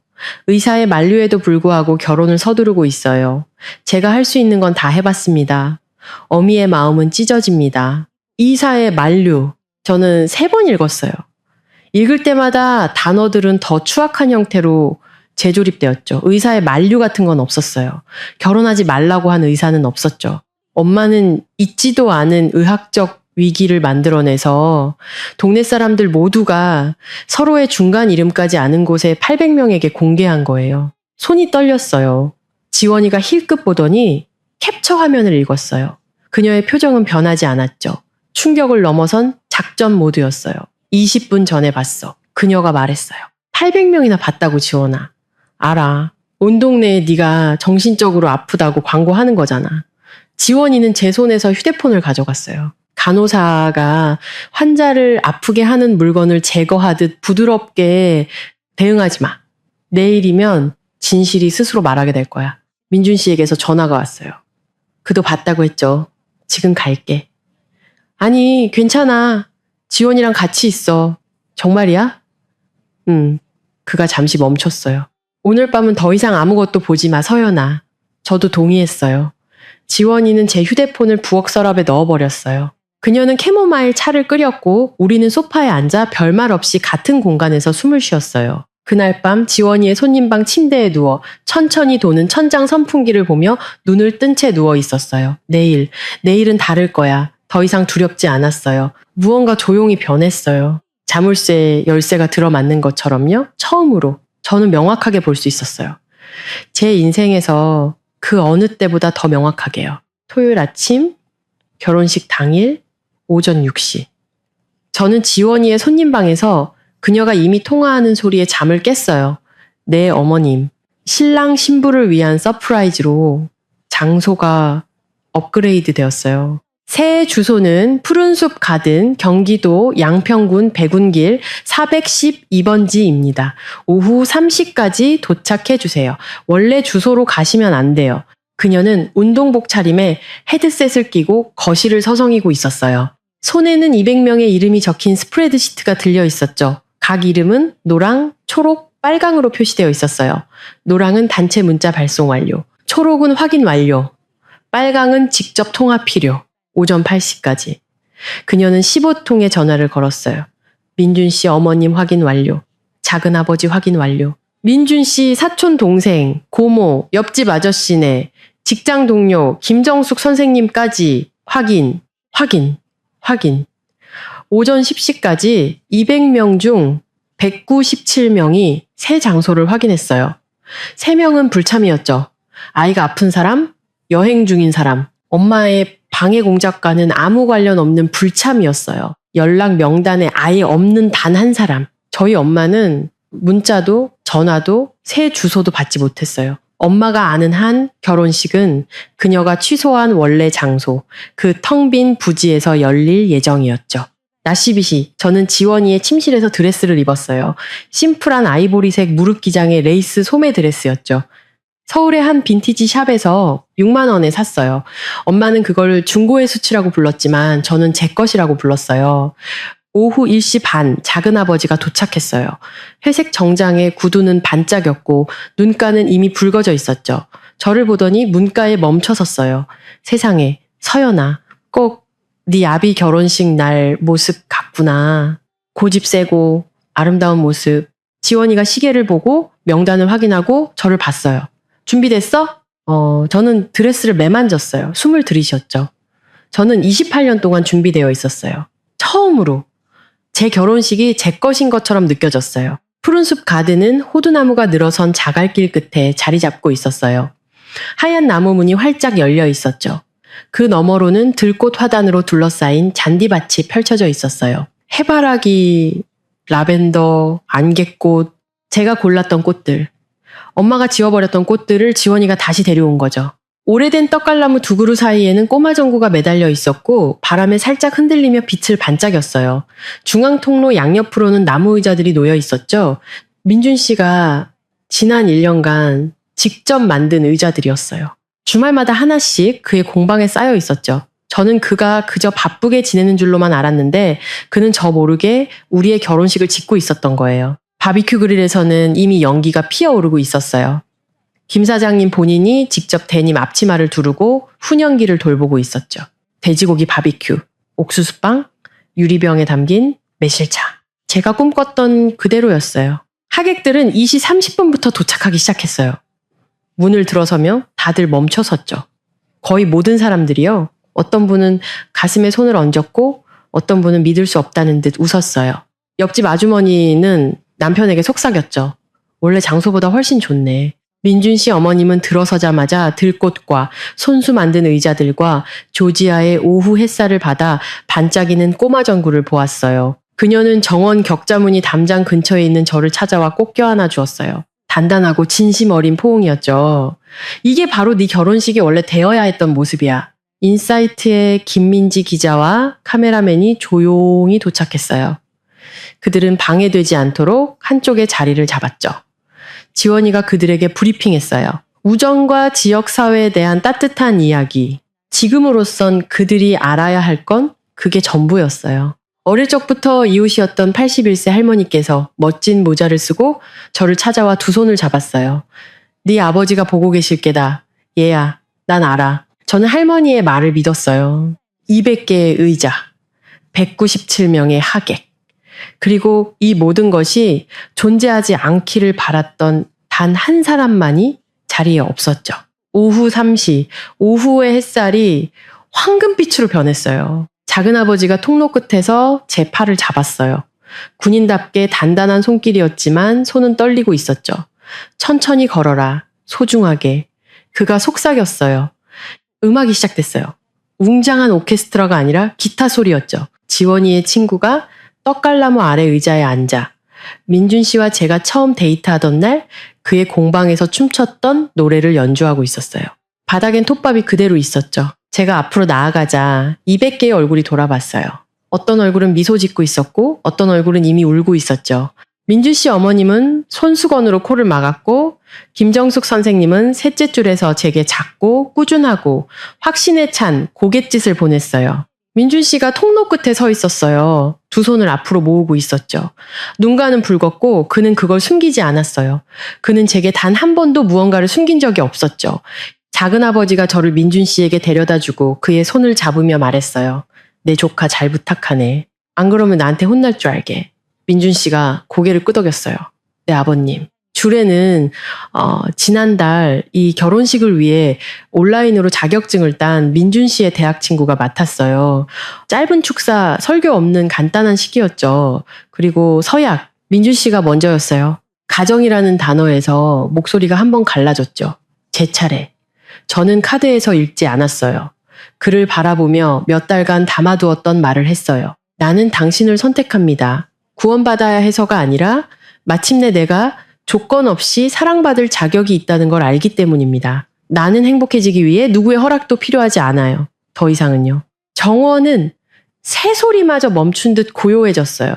의사의 만류에도 불구하고 결혼을 서두르고 있어요. 제가 할 수 있는 건 다 해봤습니다. 어미의 마음은 찢어집니다. 의사의 만류. 저는 3번 읽었어요. 읽을 때마다 단어들은 더 추악한 형태로 재조립되었죠. 의사의 만류 같은 건 없었어요. 결혼하지 말라고 한 의사는 없었죠. 엄마는 있지도 않은 의학적 위기를 만들어내서 동네 사람들 모두가 서로의 중간 이름까지 아는 곳에 800명에게 공개한 거예요. 손이 떨렸어요. 지원이가 힐끗 보더니 캡처 화면을 읽었어요. 그녀의 표정은 변하지 않았죠. 충격을 넘어선 작전 모드였어요. 20분 전에 봤어. 그녀가 말했어요. 800명이나 봤다고 지원아. 알아. 온 동네에 네가 정신적으로 아프다고 광고하는 거잖아. 지원이는 제 손에서 휴대폰을 가져갔어요. 간호사가 환자를 아프게 하는 물건을 제거하듯 부드럽게 대응하지 마. 내일이면 진실이 스스로 말하게 될 거야. 민준 씨에게서 전화가 왔어요. 그도 봤다고 했죠. 지금 갈게. 아니, 괜찮아. 지원이랑 같이 있어. 정말이야? 그가 잠시 멈췄어요. 오늘 밤은 더 이상 아무것도 보지 마, 서연아. 저도 동의했어요. 지원이는 제 휴대폰을 부엌 서랍에 넣어버렸어요. 그녀는 캐모마일 차를 끓였고 우리는 소파에 앉아 별말 없이 같은 공간에서 숨을 쉬었어요. 그날 밤 지원이의 손님방 침대에 누워 천천히 도는 천장 선풍기를 보며 눈을 뜬 채 누워 있었어요. 내일은 다를 거야. 더 이상 두렵지 않았어요. 무언가 조용히 변했어요. 자물쇠에 열쇠가 들어맞는 것처럼요. 처음으로 저는 명확하게 볼 수 있었어요. 제 인생에서 그 어느 때보다 더 명확하게요. 토요일 아침, 결혼식 당일, 오전 6시. 저는 지원이의 손님방에서 그녀가 이미 통화하는 소리에 잠을 깼어요. 네, 어머님. 신랑 신부를 위한 서프라이즈로 장소가 업그레이드 되었어요. 새 주소는 푸른숲 가든 경기도 양평군 백운길 412번지입니다. 오후 3시까지 도착해 주세요. 원래 주소로 가시면 안 돼요. 그녀는 운동복 차림에 헤드셋을 끼고 거실을 서성이고 있었어요. 손에는 200명의 이름이 적힌 스프레드 시트가 들려 있었죠. 각 이름은 노랑, 초록, 빨강으로 표시되어 있었어요. 노랑은 단체 문자 발송 완료. 초록은 확인 완료. 빨강은 직접 통화 필요. 오전 8시까지. 그녀는 15통의 전화를 걸었어요. 민준 씨 어머님 확인 완료. 작은아버지 확인 완료. 민준 씨 사촌 동생, 고모, 옆집 아저씨네, 직장 동료, 김정숙 선생님까지 확인. 오전 10시까지 200명 중 197명이 새 장소를 확인했어요. 3명은 불참이었죠. 아이가 아픈 사람, 여행 중인 사람, 엄마의 방해 공작과는 아무 관련 없는 불참이었어요. 연락 명단에 아예 없는 단 한 사람. 저희 엄마는 문자도 전화도 새 주소도 받지 못했어요. 엄마가 아는 한 결혼식은 그녀가 취소한 원래 장소, 그 텅 빈 부지에서 열릴 예정이었죠. 나시빗이 저는 지원이의 침실에서 드레스를 입었어요. 심플한 아이보리색 무릎 기장의 레이스 소매 드레스였죠. 서울의 한 빈티지 샵에서 6만 원에 샀어요. 엄마는 그걸 중고의 수치라고 불렀지만 저는 제 것이라고 불렀어요. 오후 1시 반 작은아버지가 도착했어요. 회색 정장에 구두는 반짝였고 눈가는 이미 붉어져 있었죠. 저를 보더니 문가에 멈춰 섰어요. 세상에, 서연아, 꼭 네 아비 결혼식 날 모습 같구나. 고집 세고 아름다운 모습. 지원이가 시계를 보고 명단을 확인하고 저를 봤어요. 준비됐어? 저는 드레스를 매만졌어요. 숨을 들이쉬었죠. 저는 28년 동안 준비되어 있었어요. 처음으로 제 결혼식이 제 것인 것처럼 느껴졌어요. 푸른숲 가든은 호두나무가 늘어선 자갈길 끝에 자리 잡고 있었어요. 하얀 나무 문이 활짝 열려 있었죠. 그 너머로는 들꽃 화단으로 둘러싸인 잔디밭이 펼쳐져 있었어요. 해바라기, 라벤더, 안개꽃, 제가 골랐던 꽃들. 엄마가 지워버렸던 꽃들을 지원이가 다시 데려온 거죠. 오래된 떡갈나무 두 그루 사이에는 꼬마 전구가 매달려 있었고 바람에 살짝 흔들리며 빛을 반짝였어요. 중앙 통로 양옆으로는 나무 의자들이 놓여 있었죠. 민준 씨가 지난 1년간 직접 만든 의자들이었어요. 주말마다 하나씩 그의 공방에 쌓여 있었죠. 저는 그가 그저 바쁘게 지내는 줄로만 알았는데 그는 저 모르게 우리의 결혼식을 짓고 있었던 거예요. 바비큐 그릴에서는 이미 연기가 피어오르고 있었어요. 김 사장님 본인이 직접 데님 앞치마를 두르고 훈연기를 돌보고 있었죠. 돼지고기 바비큐, 옥수수빵, 유리병에 담긴 매실차. 제가 꿈꿨던 그대로였어요. 하객들은 2시 30분부터 도착하기 시작했어요. 문을 들어서며 다들 멈춰 섰죠. 거의 모든 사람들이요. 어떤 분은 가슴에 손을 얹었고 어떤 분은 믿을 수 없다는 듯 웃었어요. 옆집 아주머니는 남편에게 속삭였죠. 원래 장소보다 훨씬 좋네. 민준 씨 어머님은 들어서자마자 들꽃과 손수 만든 의자들과 조지아의 오후 햇살을 받아 반짝이는 꼬마 전구를 보았어요. 그녀는 정원 격자무늬 담장 근처에 있는 저를 찾아와 꼭 껴안아 주었어요. 단단하고 진심 어린 포옹이었죠. 이게 바로 네 결혼식이 원래 되어야 했던 모습이야. 인사이트의 김민지 기자와 카메라맨이 조용히 도착했어요. 그들은 방해되지 않도록 한쪽에 자리를 잡았죠. 지원이가 그들에게 브리핑했어요. 우정과 지역사회에 대한 따뜻한 이야기. 지금으로선 그들이 알아야 할 건 그게 전부였어요. 어릴 적부터 이웃이었던 81세 할머니께서 멋진 모자를 쓰고 저를 찾아와 두 손을 잡았어요. 네 아버지가 보고 계실 게다. 얘야, 난 알아. 저는 할머니의 말을 믿었어요. 200개의 의자, 197명의 하객. 그리고 이 모든 것이 존재하지 않기를 바랐던 단 한 사람만이 자리에 없었죠. 오후 3시, 오후의 햇살이 황금빛으로 변했어요. 작은아버지가 통로 끝에서 제 팔을 잡았어요. 군인답게 단단한 손길이었지만 손은 떨리고 있었죠. 천천히 걸어라, 소중하게. 그가 속삭였어요. 음악이 시작됐어요. 웅장한 오케스트라가 아니라 기타 소리였죠. 지원이의 친구가 떡갈나무 아래 의자에 앉아 민준 씨와 제가 처음 데이트하던 날 그의 공방에서 춤췄던 노래를 연주하고 있었어요. 바닥엔 톱밥이 그대로 있었죠. 제가 앞으로 나아가자 200개의 얼굴이 돌아봤어요. 어떤 얼굴은 미소 짓고 있었고 어떤 얼굴은 이미 울고 있었죠. 민준 씨 어머님은 손수건으로 코를 막았고 김정숙 선생님은 셋째 줄에서 제게 작고 꾸준하고 확신에 찬 고갯짓을 보냈어요. 민준 씨가 통로 끝에 서 있었어요. 두 손을 앞으로 모으고 있었죠. 눈가는 붉었고 그는 그걸 숨기지 않았어요. 그는 제게 단 한 번도 무언가를 숨긴 적이 없었죠. 작은아버지가 저를 민준 씨에게 데려다주고 그의 손을 잡으며 말했어요. 내 조카 잘 부탁하네. 안 그러면 나한테 혼날 줄 알게. 민준 씨가 고개를 끄덕였어요. 네, 아버님. 줄에는 지난달 이 결혼식을 위해 온라인으로 자격증을 딴 민준 씨의 대학 친구가 맡았어요. 짧은 축사, 설교 없는 간단한 식이었죠. 그리고 서약, 민준 씨가 먼저였어요. 가정이라는 단어에서 목소리가 한번 갈라졌죠. 제 차례. 저는 카드에서 읽지 않았어요. 그를 바라보며 몇 달간 담아두었던 말을 했어요. 나는 당신을 선택합니다. 구원받아야 해서가 아니라 마침내 내가 조건 없이 사랑받을 자격이 있다는 걸 알기 때문입니다. 나는 행복해지기 위해 누구의 허락도 필요하지 않아요. 더 이상은요. 정원은 새소리마저 멈춘 듯 고요해졌어요.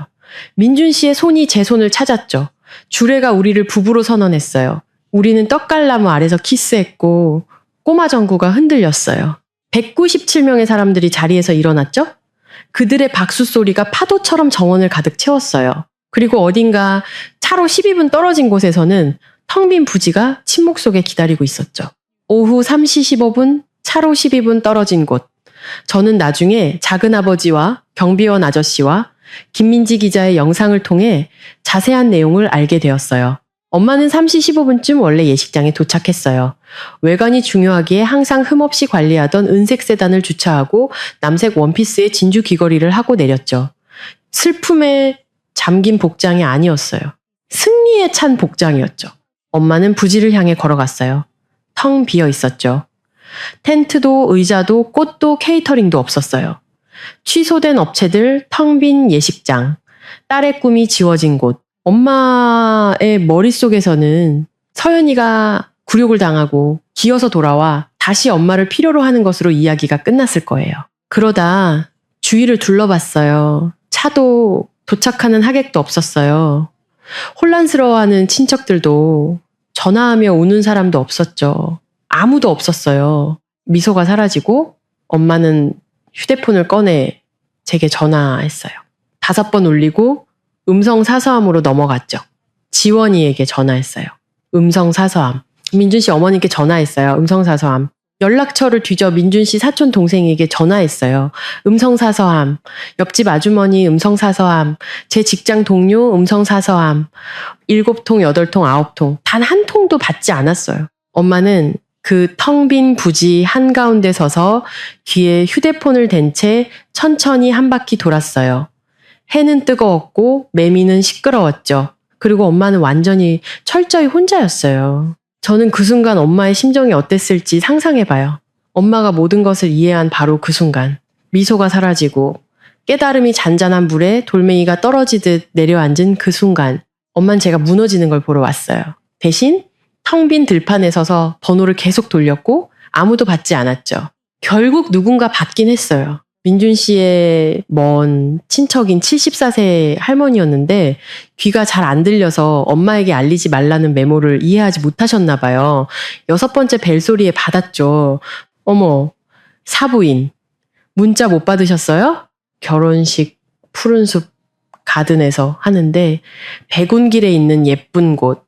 민준 씨의 손이 제 손을 찾았죠. 주례가 우리를 부부로 선언했어요. 우리는 떡갈나무 아래서 키스했고 꼬마 전구가 흔들렸어요. 197명의 사람들이 자리에서 일어났죠? 그들의 박수 소리가 파도처럼 정원을 가득 채웠어요. 그리고 어딘가 차로 12분 떨어진 곳에서는 텅 빈 부지가 침묵 속에 기다리고 있었죠. 오후 3시 15분, 차로 12분 떨어진 곳. 저는 나중에 작은아버지와 경비원 아저씨와 김민지 기자의 영상을 통해 자세한 내용을 알게 되었어요. 엄마는 3시 15분쯤 원래 예식장에 도착했어요. 외관이 중요하기에 항상 흠없이 관리하던 은색 세단을 주차하고 남색 원피스에 진주 귀걸이를 하고 내렸죠. 슬픔에 잠긴 복장이 아니었어요. 승리에 찬 복장이었죠. 엄마는 부지를 향해 걸어갔어요. 텅 비어 있었죠. 텐트도 의자도 꽃도 케이터링도 없었어요. 취소된 업체들, 텅 빈 예식장, 딸의 꿈이 지워진 곳. 엄마의 머릿속에서는 서연이가 굴욕을 당하고 기어서 돌아와 다시 엄마를 필요로 하는 것으로 이야기가 끝났을 거예요. 그러다 주위를 둘러봤어요. 차도 도착하는 하객도 없었어요. 혼란스러워하는 친척들도 전화하며 우는 사람도 없었죠. 아무도 없었어요. 미소가 사라지고 엄마는 휴대폰을 꺼내 제게 전화했어요. 5번 울리고 음성 사서함으로 넘어갔죠. 지원이에게 전화했어요. 음성 사서함. 민준 씨 어머니께 전화했어요. 음성 사서함. 연락처를 뒤져 민준 씨 사촌 동생에게 전화했어요. 음성 사서함. 옆집 아주머니 음성 사서함. 제 직장 동료 음성 사서함. 7통, 8통, 9통. 단 한 통도 받지 않았어요. 엄마는 그 텅 빈 부지 한가운데 서서 귀에 휴대폰을 댄 채 천천히 한 바퀴 돌았어요. 해는 뜨거웠고 매미는 시끄러웠죠. 그리고 엄마는 완전히 철저히 혼자였어요. 저는 그 순간 엄마의 심정이 어땠을지 상상해봐요. 엄마가 모든 것을 이해한 바로 그 순간. 미소가 사라지고 깨달음이 잔잔한 물에 돌멩이가 떨어지듯 내려앉은 그 순간. 엄마는 제가 무너지는 걸 보러 왔어요. 대신 텅 빈 들판에 서서 번호를 계속 돌렸고 아무도 받지 않았죠. 결국 누군가 받긴 했어요. 민준 씨의 먼 친척인 74세 할머니였는데 귀가 잘 안 들려서 엄마에게 알리지 말라는 메모를 이해하지 못하셨나 봐요. 6번째 벨소리에 받았죠. 어머, 사부인. 문자 못 받으셨어요? 결혼식 푸른숲 가든에서 하는데 백운길에 있는 예쁜 곳.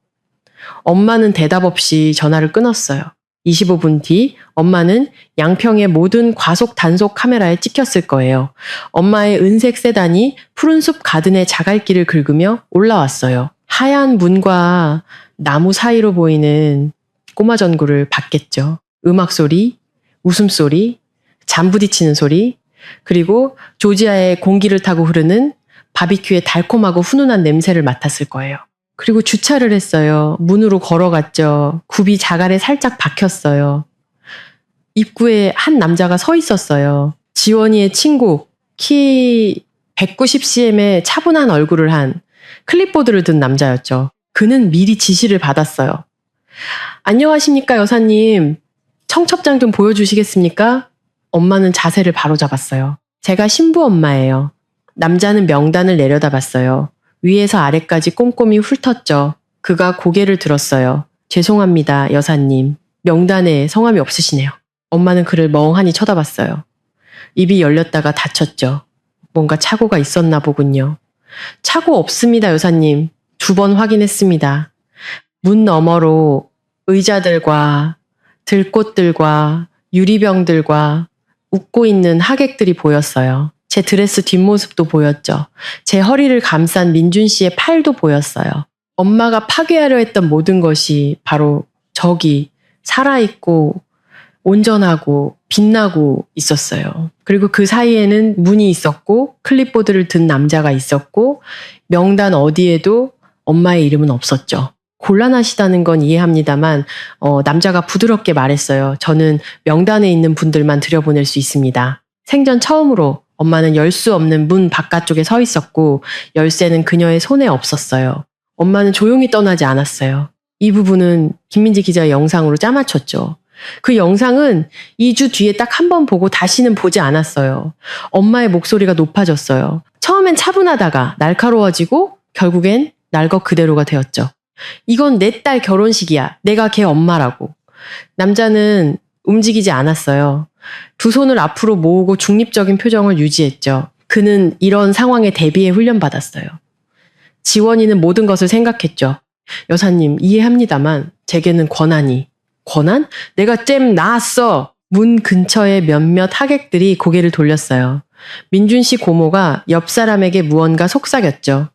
엄마는 대답 없이 전화를 끊었어요. 25분 뒤 엄마는 양평의 모든 과속 단속 카메라에 찍혔을 거예요. 엄마의 은색 세단이 푸른숲 가든의 자갈길을 긁으며 올라왔어요. 하얀 문과 나무 사이로 보이는 꼬마 전구를 봤겠죠. 음악 소리, 웃음소리, 잠 부딪히는 소리, 그리고 조지아의 공기를 타고 흐르는 바비큐의 달콤하고 훈훈한 냄새를 맡았을 거예요. 그리고 주차를 했어요. 문으로 걸어갔죠. 굽이 자갈에 살짝 박혔어요. 입구에 한 남자가 서 있었어요. 지원이의 친구, 키 190cm의 차분한 얼굴을 한 클립보드를 든 남자였죠. 그는 미리 지시를 받았어요. 안녕하십니까 여사님. 청첩장 좀 보여주시겠습니까? 엄마는 자세를 바로잡았어요. 제가 신부 엄마예요. 남자는 명단을 내려다봤어요. 위에서 아래까지 꼼꼼히 훑었죠. 그가 고개를 들었어요. 죄송합니다, 여사님. 명단에 성함이 없으시네요. 엄마는 그를 멍하니 쳐다봤어요. 입이 열렸다가 닫혔죠. 뭔가 착오가 있었나 보군요. 착오 없습니다, 여사님. 2번 확인했습니다. 문 너머로 의자들과 들꽃들과 유리병들과 웃고 있는 하객들이 보였어요. 제 드레스 뒷모습도 보였죠. 제 허리를 감싼 민준 씨의 팔도 보였어요. 엄마가 파괴하려 했던 모든 것이 바로 저기 살아있고 온전하고 빛나고 있었어요. 그리고 그 사이에는 문이 있었고 클립보드를 든 남자가 있었고 명단 어디에도 엄마의 이름은 없었죠. 곤란하시다는 건 이해합니다만 남자가 부드럽게 말했어요. 저는 명단에 있는 분들만 들여보낼 수 있습니다. 생전 처음으로 엄마는 열 수 없는 문 바깥쪽에 서 있었고 열쇠는 그녀의 손에 없었어요. 엄마는 조용히 떠나지 않았어요. 이 부분은 김민지 기자의 영상으로 짜맞췄죠. 그 영상은 2주 뒤에 딱 한 번 보고 다시는 보지 않았어요. 엄마의 목소리가 높아졌어요. 처음엔 차분하다가 날카로워지고 결국엔 날 것 그대로가 되었죠. 이건 내 딸 결혼식이야. 내가 걔 엄마라고. 남자는 움직이지 않았어요. 두 손을 앞으로 모으고 중립적인 표정을 유지했죠. 그는 이런 상황에 대비해 훈련받았어요. 지원이는 모든 것을 생각했죠. 여사님, 이해합니다만 제게는 권한이. 권한? 내가 잼 나았어. 문 근처에 몇몇 하객들이 고개를 돌렸어요. 민준 씨 고모가 옆 사람에게 무언가 속삭였죠.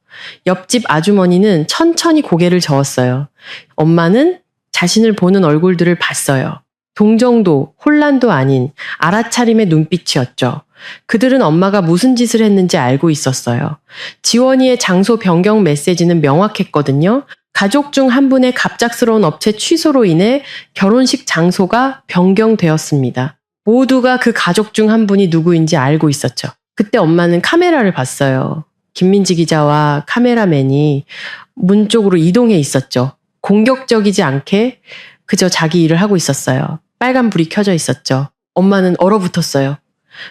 옆집 아주머니는 천천히 고개를 저었어요. 엄마는 자신을 보는 얼굴들을 봤어요. 동정도, 혼란도 아닌 알아차림의 눈빛이었죠. 그들은 엄마가 무슨 짓을 했는지 알고 있었어요. 지원이의 장소 변경 메시지는 명확했거든요. 가족 중 한 분의 갑작스러운 업체 취소로 인해 결혼식 장소가 변경되었습니다. 모두가 그 가족 중 한 분이 누구인지 알고 있었죠. 그때 엄마는 카메라를 봤어요. 김민지 기자와 카메라맨이 문 쪽으로 이동해 있었죠. 공격적이지 않게 그저 자기 일을 하고 있었어요. 빨간 불이 켜져 있었죠. 엄마는 얼어붙었어요.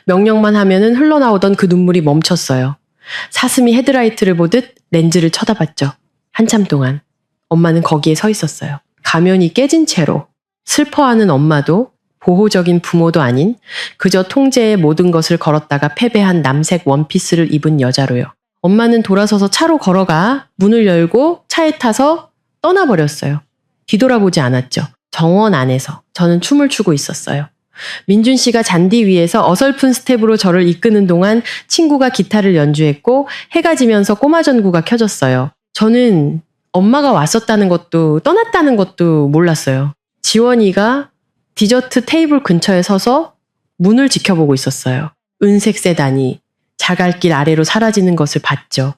명령만 하면은 흘러나오던 그 눈물이 멈췄어요. 사슴이 헤드라이트를 보듯 렌즈를 쳐다봤죠. 한참 동안 엄마는 거기에 서 있었어요. 가면이 깨진 채로 슬퍼하는 엄마도 보호적인 부모도 아닌 그저 통제의 모든 것을 걸었다가 패배한 남색 원피스를 입은 여자로요. 엄마는 돌아서서 차로 걸어가 문을 열고 차에 타서 떠나버렸어요. 뒤돌아보지 않았죠. 정원 안에서 저는 춤을 추고 있었어요. 민준 씨가 잔디 위에서 어설픈 스텝으로 저를 이끄는 동안 친구가 기타를 연주했고 해가 지면서 꼬마 전구가 켜졌어요. 저는 엄마가 왔었다는 것도 떠났다는 것도 몰랐어요. 지원이가 디저트 테이블 근처에 서서 문을 지켜보고 있었어요. 은색 세단이 자갈길 아래로 사라지는 것을 봤죠.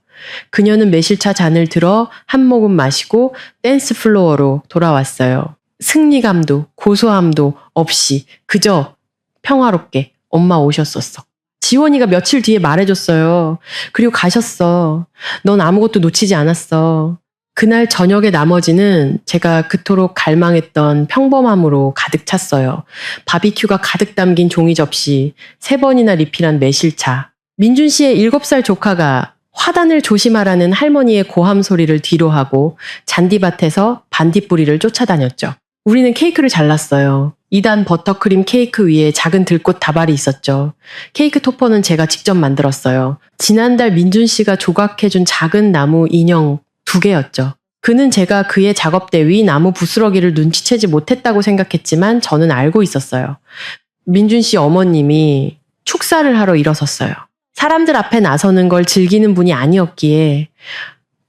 그녀는 매실차 잔을 들어 한 모금 마시고 댄스 플로어로 돌아왔어요. 승리감도 고소함도 없이 그저 평화롭게 엄마 오셨었어. 지원이가 며칠 뒤에 말해줬어요. 그리고 가셨어. 넌 아무것도 놓치지 않았어. 그날 저녁의 나머지는 제가 그토록 갈망했던 평범함으로 가득 찼어요. 바비큐가 가득 담긴 종이 접시, 3번이나 리필한 매실차. 민준 씨의 7살 조카가 화단을 조심하라는 할머니의 고함 소리를 뒤로하고 잔디밭에서 반딧불이를 쫓아다녔죠. 우리는 케이크를 잘랐어요. 2단 버터크림 케이크 위에 작은 들꽃 다발이 있었죠. 케이크 토퍼는 제가 직접 만들었어요. 지난달 민준 씨가 조각해준 작은 나무 인형 2개였죠. 그는 제가 그의 작업대 위 나무 부스러기를 눈치채지 못했다고 생각했지만 저는 알고 있었어요. 민준 씨 어머님이 축사를 하러 일어섰어요. 사람들 앞에 나서는 걸 즐기는 분이 아니었기에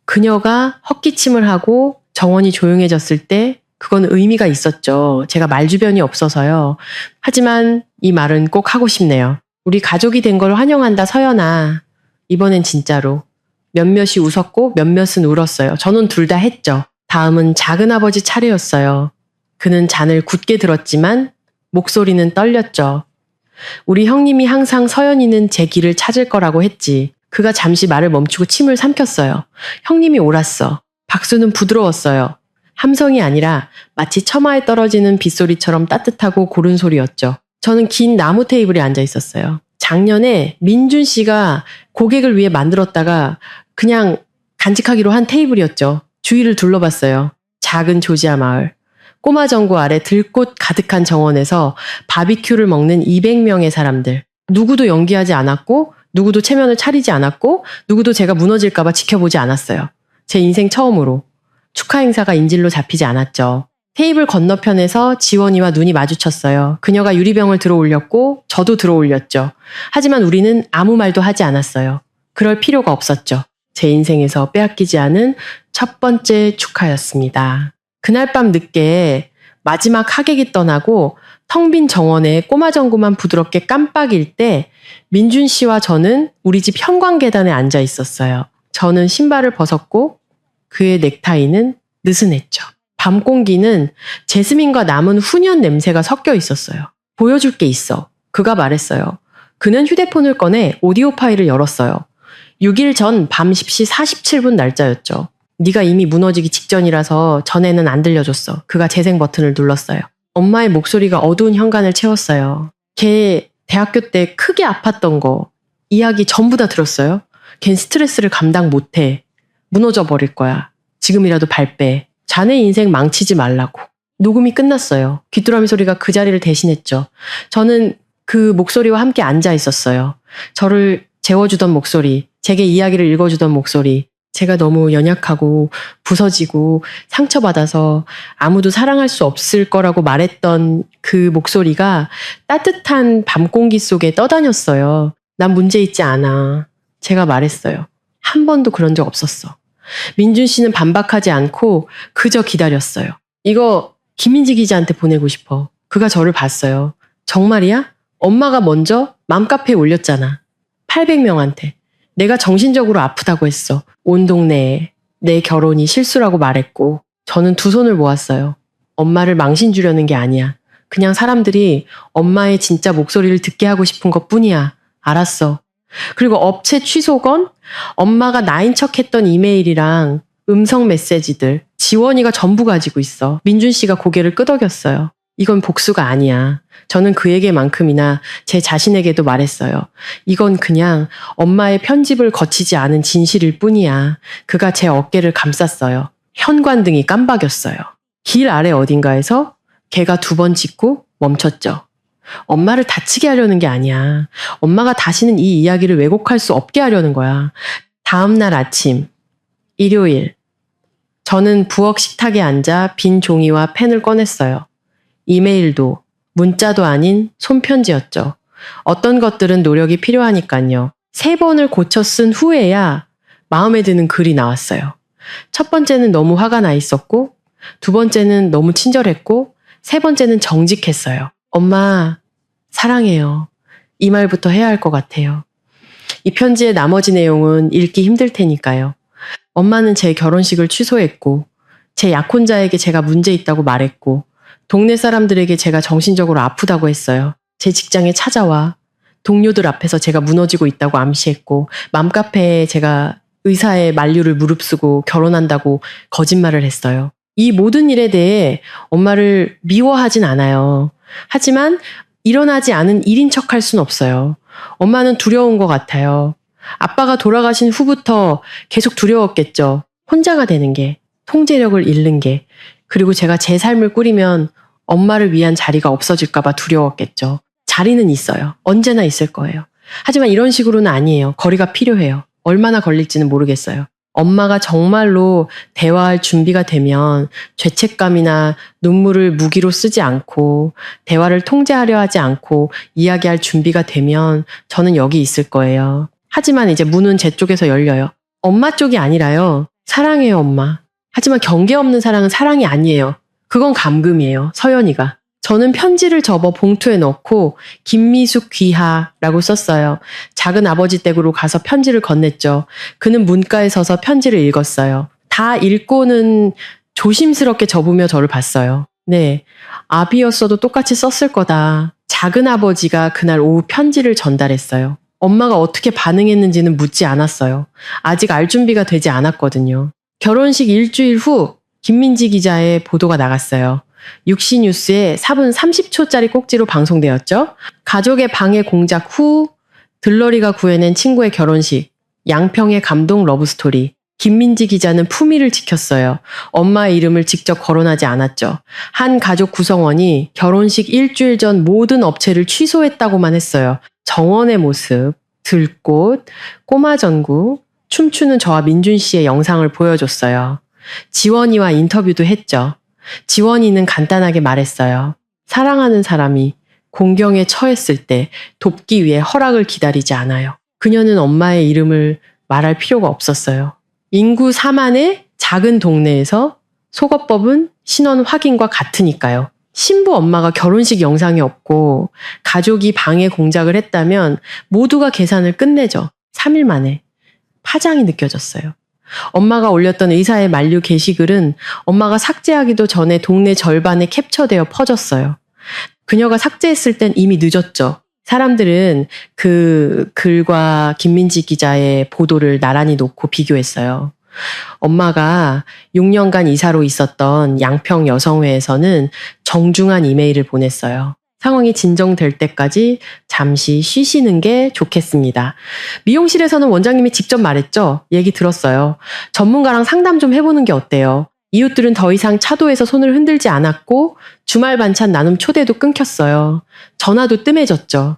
그녀가 헛기침을 하고 정원이 조용해졌을 때 그건 의미가 있었죠. 제가 말주변이 없어서요. 하지만 이 말은 꼭 하고 싶네요. 우리 가족이 된 걸 환영한다, 서연아. 이번엔 진짜로. 몇몇이 웃었고 몇몇은 울었어요. 저는 둘 다 했죠. 다음은 작은아버지 차례였어요. 그는 잔을 굳게 들었지만 목소리는 떨렸죠. 우리 형님이 항상 서연이는 제 길을 찾을 거라고 했지. 그가 잠시 말을 멈추고 침을 삼켰어요. 형님이 옳았어. 박수는 부드러웠어요. 함성이 아니라 마치 처마에 떨어지는 빗소리처럼 따뜻하고 고른 소리였죠. 저는 긴 나무 테이블에 앉아 있었어요. 작년에 민준 씨가 고객을 위해 만들었다가 그냥 간직하기로 한 테이블이었죠. 주위를 둘러봤어요. 작은 조지아 마을. 꼬마 정구 아래 들꽃 가득한 정원에서 바비큐를 먹는 200명의 사람들. 누구도 연기하지 않았고 누구도 체면을 차리지 않았고 누구도 제가 무너질까 봐 지켜보지 않았어요. 제 인생 처음으로. 축하 행사가 인질로 잡히지 않았죠. 테이블 건너편에서 지원이와 눈이 마주쳤어요. 그녀가 유리병을 들어 올렸고 저도 들어 올렸죠. 하지만 우리는 아무 말도 하지 않았어요. 그럴 필요가 없었죠. 제 인생에서 빼앗기지 않은 첫 번째 축하였습니다. 그날 밤 늦게 마지막 하객이 떠나고 텅 빈 정원에 꼬마 전구만 부드럽게 깜빡일 때 민준 씨와 저는 우리 집 현관 계단에 앉아 있었어요. 저는 신발을 벗었고 그의 넥타이는 느슨했죠. 밤 공기는 제스민과 남은 훈연 냄새가 섞여 있었어요. 보여줄 게 있어. 그가 말했어요. 그는 휴대폰을 꺼내 오디오 파일을 열었어요. 6일 전 밤 10시 47분 날짜였죠. 네가 이미 무너지기 직전이라서 전에는 안 들려줬어. 그가 재생 버튼을 눌렀어요. 엄마의 목소리가 어두운 현관을 채웠어요. 걔 대학교 때 크게 아팠던 거 이야기 전부 다 들었어요. 걘 스트레스를 감당 못해. 무너져 버릴 거야. 지금이라도 발 빼. 자네 인생 망치지 말라고. 녹음이 끝났어요. 귀뚜라미 소리가 그 자리를 대신했죠. 저는 그 목소리와 함께 앉아 있었어요. 저를 재워주던 목소리, 제게 이야기를 읽어주던 목소리, 제가 너무 연약하고 부서지고 상처받아서 아무도 사랑할 수 없을 거라고 말했던 그 목소리가 따뜻한 밤 공기 속에 떠다녔어요. 난 문제 있지 않아. 제가 말했어요. 한 번도 그런 적 없었어. 민준 씨는 반박하지 않고 그저 기다렸어요. 이거 김민지 기자한테 보내고 싶어. 그가 저를 봤어요. 정말이야? 엄마가 먼저 맘카페에 올렸잖아. 800명한테. 내가 정신적으로 아프다고 했어. 온 동네에 내 결혼이 실수라고 말했고 저는 두 손을 모았어요. 엄마를 망신 주려는 게 아니야. 그냥 사람들이 엄마의 진짜 목소리를 듣게 하고 싶은 것뿐이야. 알았어. 그리고 업체 취소건, 엄마가 나인 척했던 이메일이랑 음성 메시지들 지원이가 전부 가지고 있어. 민준 씨가 고개를 끄덕였어요. 이건 복수가 아니야. 저는 그에게만큼이나 제 자신에게도 말했어요. 이건 그냥 엄마의 편집을 거치지 않은 진실일 뿐이야. 그가 제 어깨를 감쌌어요. 현관등이 깜박였어요. 길 아래 어딘가에서 개가 두 번 짖고 멈췄죠. 엄마를 다치게 하려는 게 아니야. 엄마가 다시는 이 이야기를 왜곡할 수 없게 하려는 거야. 다음 날 아침, 일요일. 저는 부엌 식탁에 앉아 빈 종이와 펜을 꺼냈어요. 이메일도 문자도 아닌 손편지였죠. 어떤 것들은 노력이 필요하니까요. 3번을 고쳐 쓴 후에야 마음에 드는 글이 나왔어요. 첫 번째는 너무 화가 나 있었고, 두 번째는 너무 친절했고, 세 번째는 정직했어요. 엄마, 사랑해요. 이 말부터 해야 할 것 같아요. 이 편지의 나머지 내용은 읽기 힘들 테니까요. 엄마는 제 결혼식을 취소했고, 제 약혼자에게 제가 문제 있다고 말했고, 동네 사람들에게 제가 정신적으로 아프다고 했어요. 제 직장에 찾아와 동료들 앞에서 제가 무너지고 있다고 암시했고, 맘카페에 제가 의사의 만류를 무릅쓰고 결혼한다고 거짓말을 했어요. 이 모든 일에 대해 엄마를 미워하진 않아요. 하지만 일어나지 않은 일인 척할 순 없어요. 엄마는 두려운 것 같아요. 아빠가 돌아가신 후부터 계속 두려웠겠죠. 혼자가 되는 게, 통제력을 잃는 게, 그리고 제가 제 삶을 꾸리면 엄마를 위한 자리가 없어질까봐 두려웠겠죠. 자리는 있어요. 언제나 있을 거예요. 하지만 이런 식으로는 아니에요. 거리가 필요해요. 얼마나 걸릴지는 모르겠어요. 엄마가 정말로 대화할 준비가 되면 죄책감이나 눈물을 무기로 쓰지 않고 대화를 통제하려 하지 않고 이야기할 준비가 되면 저는 여기 있을 거예요. 하지만 이제 문은 제 쪽에서 열려요. 엄마 쪽이 아니라요. 사랑해요, 엄마. 하지만 경계 없는 사랑은 사랑이 아니에요. 그건 감금이에요. 서연이가. 저는 편지를 접어 봉투에 넣고 김미숙 귀하라고 썼어요. 작은 아버지 댁으로 가서 편지를 건넸죠. 그는 문가에 서서 편지를 읽었어요. 다 읽고는 조심스럽게 접으며 저를 봤어요. 네, 아비였어도 똑같이 썼을 거다. 작은 아버지가 그날 오후 편지를 전달했어요. 엄마가 어떻게 반응했는지는 묻지 않았어요. 아직 알 준비가 되지 않았거든요. 결혼식 일주일 후 김민지 기자의 보도가 나갔어요. 육시뉴스에 4분 30초짜리 꼭지로 방송되었죠. 가족의 방해 공작 후 들러리가 구해낸 친구의 결혼식, 양평의 감동 러브스토리. 김민지 기자는 품위를 지켰어요. 엄마의 이름을 직접 거론하지 않았죠. 한 가족 구성원이 결혼식 일주일 전 모든 업체를 취소했다고만 했어요. 정원의 모습, 들꽃, 꼬마 전구, 춤추는 저와 민준 씨의 영상을 보여줬어요. 지원이와 인터뷰도 했죠. 지원이는 간단하게 말했어요. 사랑하는 사람이 공경에 처했을 때 돕기 위해 허락을 기다리지 않아요. 그녀는 엄마의 이름을 말할 필요가 없었어요. 인구 4만의 작은 동네에서 속어법은 신원 확인과 같으니까요. 신부 엄마가 결혼식 영상이 없고 가족이 방해 공작을 했다면 모두가 계산을 끝내죠. 3일 만에. 파장이 느껴졌어요. 엄마가 올렸던 의사의 만류 게시글은 엄마가 삭제하기도 전에 동네 절반에 캡처되어 퍼졌어요. 그녀가 삭제했을 땐 이미 늦었죠. 사람들은 그 글과 김민지 기자의 보도를 나란히 놓고 비교했어요. 엄마가 6년간 이사로 있었던 양평 여성회에서는 정중한 이메일을 보냈어요. 상황이 진정될 때까지 잠시 쉬시는 게 좋겠습니다. 미용실에서는 원장님이 직접 말했죠. 얘기 들었어요. 전문가랑 상담 좀 해보는 게 어때요? 이웃들은 더 이상 차도에서 손을 흔들지 않았고 주말 반찬 나눔 초대도 끊겼어요. 전화도 뜸해졌죠.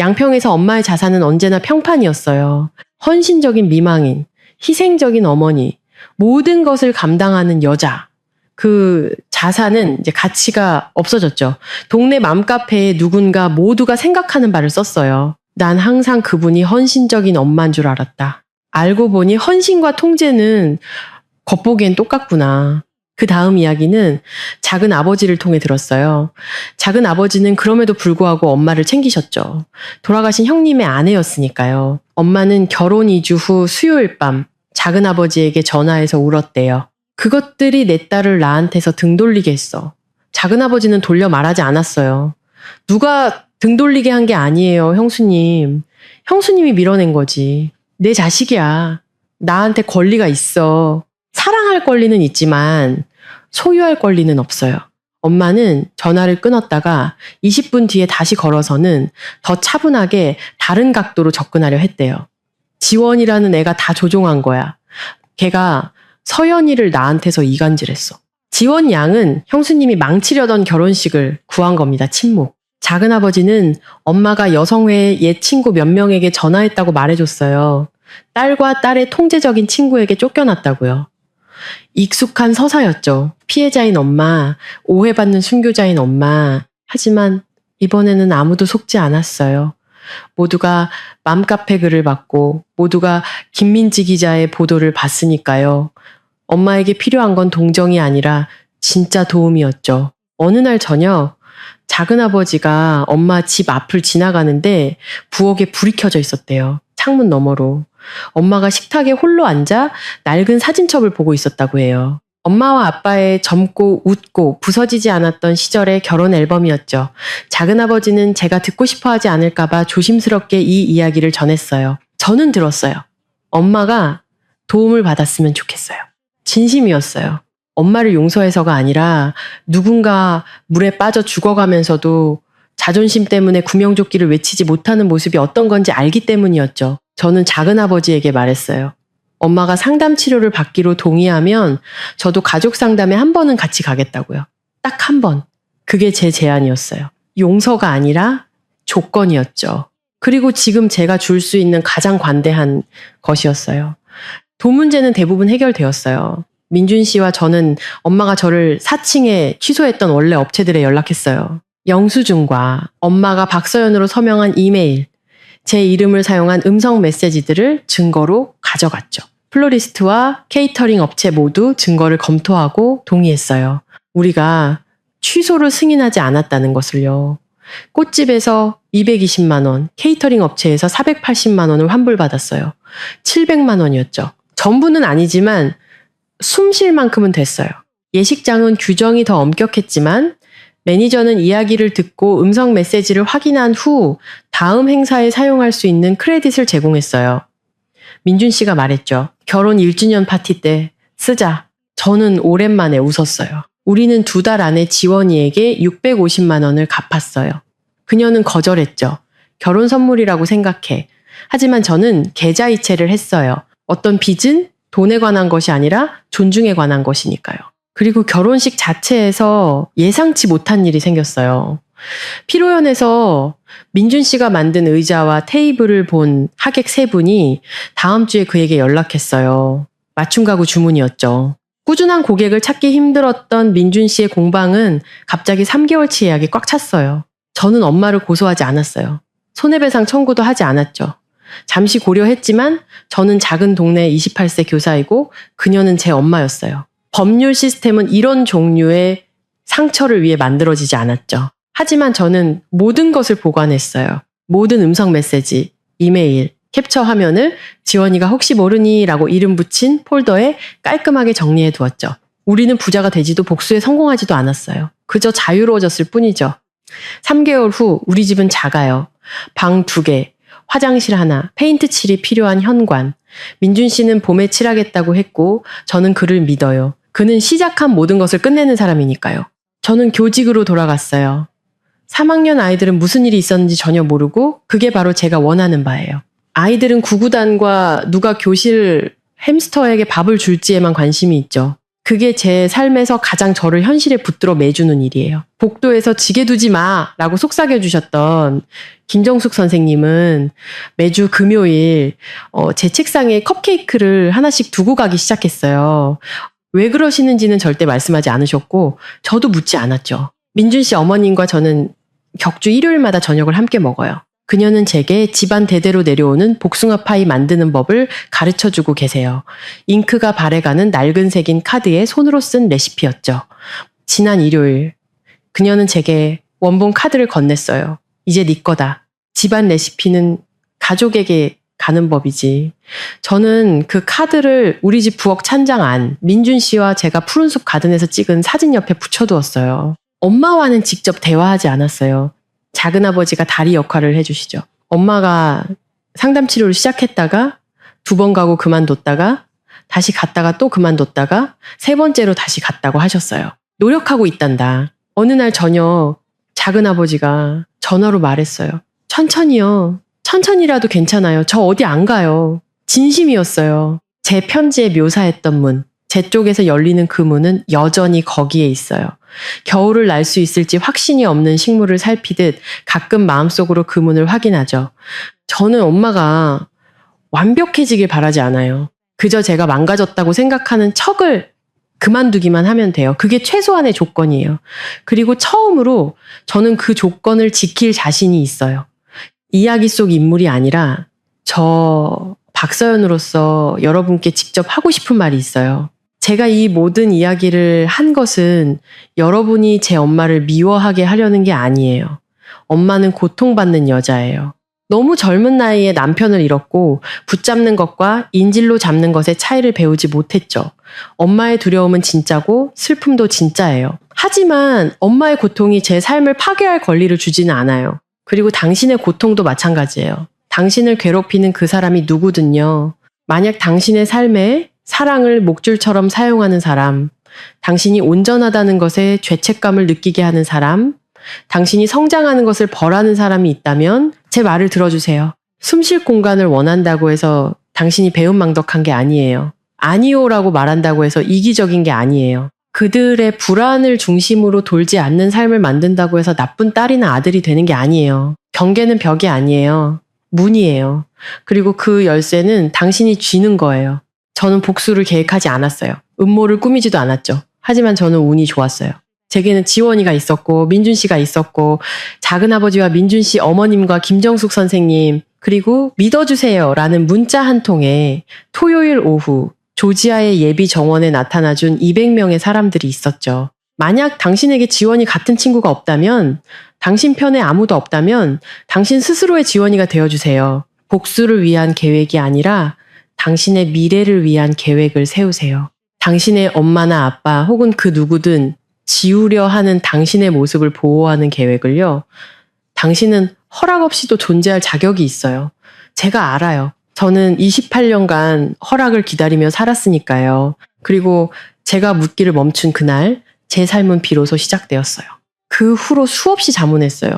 양평에서 엄마의 자산은 언제나 평판이었어요. 헌신적인 미망인, 희생적인 어머니, 모든 것을 감당하는 여자. 그 자산은 이제 가치가 없어졌죠. 동네 맘카페에 누군가 모두가 생각하는 바를 썼어요. 난 항상 그분이 헌신적인 엄마인 줄 알았다. 알고 보니 헌신과 통제는 겉보기엔 똑같구나. 그 다음 이야기는 작은 아버지를 통해 들었어요. 작은 아버지는 그럼에도 불구하고 엄마를 챙기셨죠. 돌아가신 형님의 아내였으니까요. 엄마는 결혼 2주 후 수요일 밤 작은 아버지에게 전화해서 울었대요. 그것들이 내 딸을 나한테서 등 돌리게 했어. 작은 아버지는 돌려 말하지 않았어요. 누가 등 돌리게 한 게 아니에요, 형수님. 형수님이 밀어낸 거지. 내 자식이야. 나한테 권리가 있어. 사랑할 권리는 있지만 소유할 권리는 없어요. 엄마는 전화를 끊었다가 20분 뒤에 다시 걸어서는 더 차분하게 다른 각도로 접근하려 했대요. 지원이라는 애가 다 조종한 거야. 걔가 서연이를 나한테서 이간질했어. 지원 양은 형수님이 망치려던 결혼식을 구한 겁니다. 친목. 작은아버지는 엄마가 여성회의 옛 친구 몇 명에게 전화했다고 말해줬어요. 딸과 딸의 통제적인 친구에게 쫓겨났다고요. 익숙한 서사였죠. 피해자인 엄마, 오해받는 순교자인 엄마. 하지만 이번에는 아무도 속지 않았어요. 모두가 맘카페 글을 받고 모두가 김민지 기자의 보도를 봤으니까요. 엄마에게 필요한 건 동정이 아니라 진짜 도움이었죠. 어느 날 저녁 작은아버지가 엄마 집 앞을 지나가는데 부엌에 불이 켜져 있었대요. 창문 너머로. 엄마가 식탁에 홀로 앉아 낡은 사진첩을 보고 있었다고 해요. 엄마와 아빠의 젊고 웃고 부서지지 않았던 시절의 결혼 앨범이었죠. 작은아버지는 제가 듣고 싶어 하지 않을까봐 조심스럽게 이 이야기를 전했어요. 저는 들었어요. 엄마가 도움을 받았으면 좋겠어요. 진심이었어요. 엄마를 용서해서가 아니라 누군가 물에 빠져 죽어가면서도 자존심 때문에 구명조끼를 외치지 못하는 모습이 어떤 건지 알기 때문이었죠. 저는 작은아버지에게 말했어요. 엄마가 상담 치료를 받기로 동의하면 저도 가족 상담에 한 번은 같이 가겠다고요. 딱 한 번. 그게 제 제안이었어요. 용서가 아니라 조건이었죠. 그리고 지금 제가 줄 수 있는 가장 관대한 것이었어요. 돈 문제는 대부분 해결되었어요. 민준 씨와 저는 엄마가 저를 4층에 취소했던 원래 업체들에 연락했어요. 영수증과 엄마가 박서연으로 서명한 이메일, 제 이름을 사용한 음성 메시지들을 증거로 가져갔죠. 플로리스트와 케이터링 업체 모두 증거를 검토하고 동의했어요. 우리가 취소를 승인하지 않았다는 것을요. 꽃집에서 220만 원, 케이터링 업체에서 480만 원을 환불받았어요. 700만 원이었죠. 전부는 아니지만 숨 쉴 만큼은 됐어요. 예식장은 규정이 더 엄격했지만 매니저는 이야기를 듣고 음성 메시지를 확인한 후 다음 행사에 사용할 수 있는 크레딧을 제공했어요. 민준 씨가 말했죠. 결혼 1주년 파티 때 쓰자. 저는 오랜만에 웃었어요. 우리는 2달 안에 지원이에게 650만 원을 갚았어요. 그녀는 거절했죠. 결혼 선물이라고 생각해. 하지만 저는 계좌이체를 했어요. 어떤 빚은 돈에 관한 것이 아니라 존중에 관한 것이니까요. 그리고 결혼식 자체에서 예상치 못한 일이 생겼어요. 피로연에서 민준 씨가 만든 의자와 테이블을 본 하객 3분이 다음 주에 그에게 연락했어요. 맞춤 가구 주문이었죠. 꾸준한 고객을 찾기 힘들었던 민준 씨의 공방은 갑자기 3개월치 예약이 꽉 찼어요. 저는 엄마를 고소하지 않았어요. 손해배상 청구도 하지 않았죠. 잠시 고려했지만 저는 작은 동네 28세 교사이고 그녀는 제 엄마였어요. 법률 시스템은 이런 종류의 상처를 위해 만들어지지 않았죠. 하지만 저는 모든 것을 보관했어요. 모든 음성 메시지, 이메일, 캡처 화면을 지원이가 혹시 모르니 라고 이름 붙인 폴더에 깔끔하게 정리해 두었죠. 우리는 부자가 되지도 복수에 성공하지도 않았어요. 그저 자유로워졌을 뿐이죠. 3개월 후 우리 집은 작아요. 방 2개, 화장실 하나, 페인트 칠이 필요한 현관. 민준 씨는 봄에 칠하겠다고 했고 저는 그를 믿어요. 그는 시작한 모든 것을 끝내는 사람이니까요. 저는 교직으로 돌아갔어요. 3학년 아이들은 무슨 일이 있었는지 전혀 모르고 그게 바로 제가 원하는 바예요. 아이들은 구구단과 누가 교실 햄스터에게 밥을 줄지에만 관심이 있죠. 그게 제 삶에서 가장 저를 현실에 붙들어 매주는 일이에요. 복도에서 지게 두지 마! 라고 속삭여 주셨던 김정숙 선생님은 매주 금요일 제 책상에 컵케이크를 하나씩 두고 가기 시작했어요. 왜 그러시는지는 절대 말씀하지 않으셨고 저도 묻지 않았죠. 민준 씨 어머님과 저는 격주 일요일마다 저녁을 함께 먹어요. 그녀는 제게 집안 대대로 내려오는 복숭아 파이 만드는 법을 가르쳐주고 계세요. 잉크가 발에가는 낡은 색인 카드에 손으로 쓴 레시피였죠. 지난 일요일 그녀는 제게 원본 카드를 건넸어요. 이제 네 거다. 집안 레시피는 가족에게 가는 법이지. 저는 그 카드를 우리 집 부엌 찬장 안 민준 씨와 제가 푸른숲 가든에서 찍은 사진 옆에 붙여두었어요. 엄마와는 직접 대화하지 않았어요. 작은아버지가 다리 역할을 해주시죠. 엄마가 상담 치료를 시작했다가 2번 가고 그만뒀다가 다시 갔다가 또 그만뒀다가 3번째로 다시 갔다고 하셨어요. 노력하고 있단다. 어느 날 저녁 작은아버지가 전화로 말했어요. 천천히요. 천천히라도 괜찮아요. 저 어디 안 가요. 진심이었어요. 제 편지에 묘사했던 문. 제 쪽에서 열리는 그 문은 여전히 거기에 있어요. 겨울을 날 수 있을지 확신이 없는 식물을 살피듯 가끔 마음속으로 그 문을 확인하죠. 저는 엄마가 완벽해지길 바라지 않아요. 그저 제가 망가졌다고 생각하는 척을 그만두기만 하면 돼요. 그게 최소한의 조건이에요. 그리고 처음으로 저는 그 조건을 지킬 자신이 있어요. 이야기 속 인물이 아니라 저 박서연으로서 여러분께 직접 하고 싶은 말이 있어요. 제가 이 모든 이야기를 한 것은 여러분이 제 엄마를 미워하게 하려는 게 아니에요. 엄마는 고통받는 여자예요. 너무 젊은 나이에 남편을 잃었고 붙잡는 것과 인질로 잡는 것의 차이를 배우지 못했죠. 엄마의 두려움은 진짜고 슬픔도 진짜예요. 하지만 엄마의 고통이 제 삶을 파괴할 권리를 주지는 않아요. 그리고 당신의 고통도 마찬가지예요. 당신을 괴롭히는 그 사람이 누구든요. 만약 당신의 삶에 사랑을 목줄처럼 사용하는 사람, 당신이 온전하다는 것에 죄책감을 느끼게 하는 사람, 당신이 성장하는 것을 벌하는 사람이 있다면 제 말을 들어주세요. 숨쉴 공간을 원한다고 해서 당신이 배은망덕한 게 아니에요. 아니요라고 말한다고 해서 이기적인 게 아니에요. 그들의 불안을 중심으로 돌지 않는 삶을 만든다고 해서 나쁜 딸이나 아들이 되는 게 아니에요. 경계는 벽이 아니에요. 문이에요. 그리고 그 열쇠는 당신이 쥐는 거예요. 저는 복수를 계획하지 않았어요. 음모를 꾸미지도 않았죠. 하지만 저는 운이 좋았어요. 제게는 지원이가 있었고 민준 씨가 있었고 작은아버지와 민준 씨 어머님과 김정숙 선생님 그리고 믿어주세요 라는 문자 한 통에 토요일 오후 조지아의 예비 정원에 나타나준 200명의 사람들이 있었죠. 만약 당신에게 지원이 같은 친구가 없다면 당신 편에 아무도 없다면 당신 스스로의 지원이가 되어주세요. 복수를 위한 계획이 아니라 당신의 미래를 위한 계획을 세우세요. 당신의 엄마나 아빠 혹은 그 누구든 지우려 하는 당신의 모습을 보호하는 계획을요. 당신은 허락 없이도 존재할 자격이 있어요. 제가 알아요. 저는 28년간 허락을 기다리며 살았으니까요. 그리고 제가 묻기를 멈춘 그날 제 삶은 비로소 시작되었어요. 그 후로 수없이 자문했어요.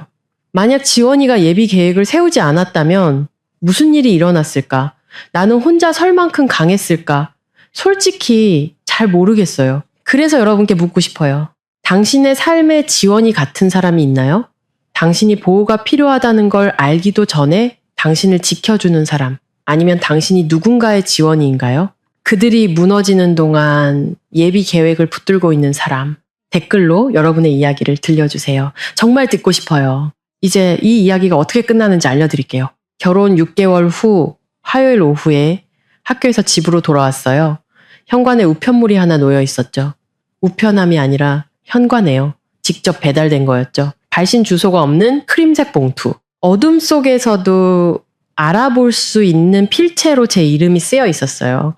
만약 지원이가 예비 계획을 세우지 않았다면 무슨 일이 일어났을까? 나는 혼자 설 만큼 강했을까? 솔직히 잘 모르겠어요. 그래서 여러분께 묻고 싶어요. 당신의 삶에 지원이 같은 사람이 있나요? 당신이 보호가 필요하다는 걸 알기도 전에 당신을 지켜주는 사람, 아니면 당신이 누군가의 지원인가요? 그들이 무너지는 동안 예비 계획을 붙들고 있는 사람, 댓글로 여러분의 이야기를 들려주세요. 정말 듣고 싶어요. 이제 이 이야기가 어떻게 끝나는지 알려드릴게요. 결혼 6개월 후 화요일 오후에 학교에서 집으로 돌아왔어요. 현관에 우편물이 하나 놓여 있었죠. 우편함이 아니라 현관에요. 직접 배달된 거였죠. 발신 주소가 없는 크림색 봉투. 어둠 속에서도 알아볼 수 있는 필체로 제 이름이 쓰여 있었어요.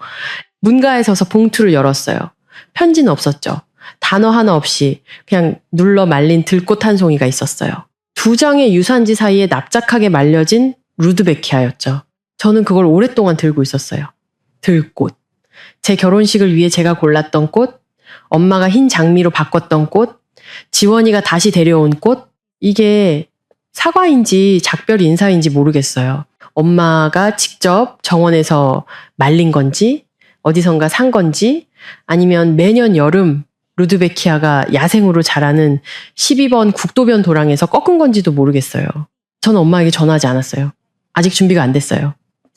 문가에 서서 봉투를 열었어요. 편지는 없었죠. 단어 하나 없이 그냥 눌러 말린 들꽃 한 송이가 있었어요. 두 장의 유산지 사이에 납작하게 말려진 루드베키아였죠. 저는 그걸 오랫동안 들고 있었어요. 들꽃. 제 결혼식을 위해 제가 골랐던 꽃, 엄마가 흰 장미로 바꿨던 꽃, 지원이가 다시 데려온 꽃. 이게 사과인지 작별 인사인지 모르겠어요. 엄마가 직접 정원에서 말린 건지, 어디선가 산 건지, 아니면 매년 여름 루드베키아가 야생으로 자라는 12번 국도변 도랑에서 꺾은 건지도 모르겠어요. 저는 엄마에게 전화하지 않았어요. 아직 준비가 안 됐어요.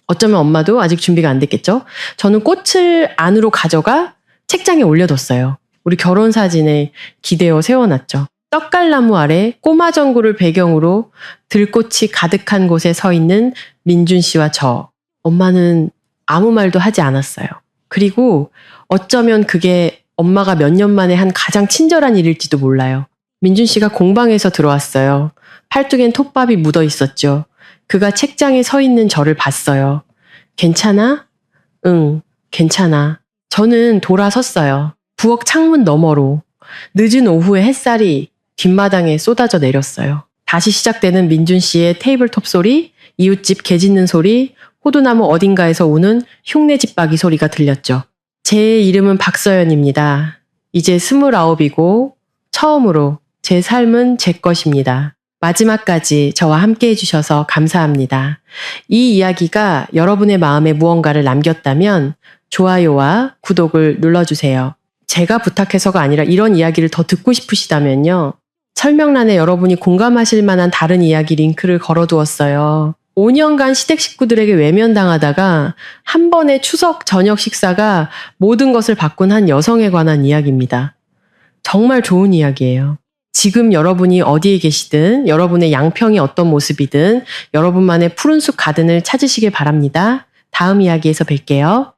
어쩌면 엄마도 아직 준비가 안 됐겠죠? 저는 꽃을 안으로 가져가 책장에 올려뒀어요. 우리 결혼 사진에 기대어 세워놨죠. 떡갈나무 아래 꼬마 전구를 배경으로 들꽃이 가득한 곳에 서 있는 민준 씨와 저. 엄마는 아무 말도 하지 않았어요. 그리고 어쩌면 그게 엄마가 몇 년 만에 한 가장 친절한 일일지도 몰라요. 민준 씨가 공방에서 들어왔어요. 팔뚝엔 톱밥이 묻어 있었죠. 그가 책장에 서 있는 저를 봤어요. 괜찮아? 응, 괜찮아. 저는 돌아섰어요. 부엌 창문 너머로. 늦은 오후에 햇살이 뒷마당에 쏟아져 내렸어요. 다시 시작되는 민준 씨의 테이블톱 소리, 이웃집 개 짖는 소리, 호두나무 어딘가에서 우는 흉내 집박이 소리가 들렸죠. 제 이름은 박서연입니다. 이제 29이고 처음으로 제 삶은 제 것입니다. 마지막까지 저와 함께 해주셔서 감사합니다. 이 이야기가 여러분의 마음에 무언가를 남겼다면 좋아요와 구독을 눌러주세요. 제가 부탁해서가 아니라 이런 이야기를 더 듣고 싶으시다면요. 설명란에 여러분이 공감하실 만한 다른 이야기 링크를 걸어두었어요. 5년간 시댁 식구들에게 외면당하다가 한 번의 추석 저녁 식사가 모든 것을 바꾼 한 여성에 관한 이야기입니다. 정말 좋은 이야기예요. 지금 여러분이 어디에 계시든 여러분의 양평이 어떤 모습이든 여러분만의 푸른숲 가든을 찾으시길 바랍니다. 다음 이야기에서 뵐게요.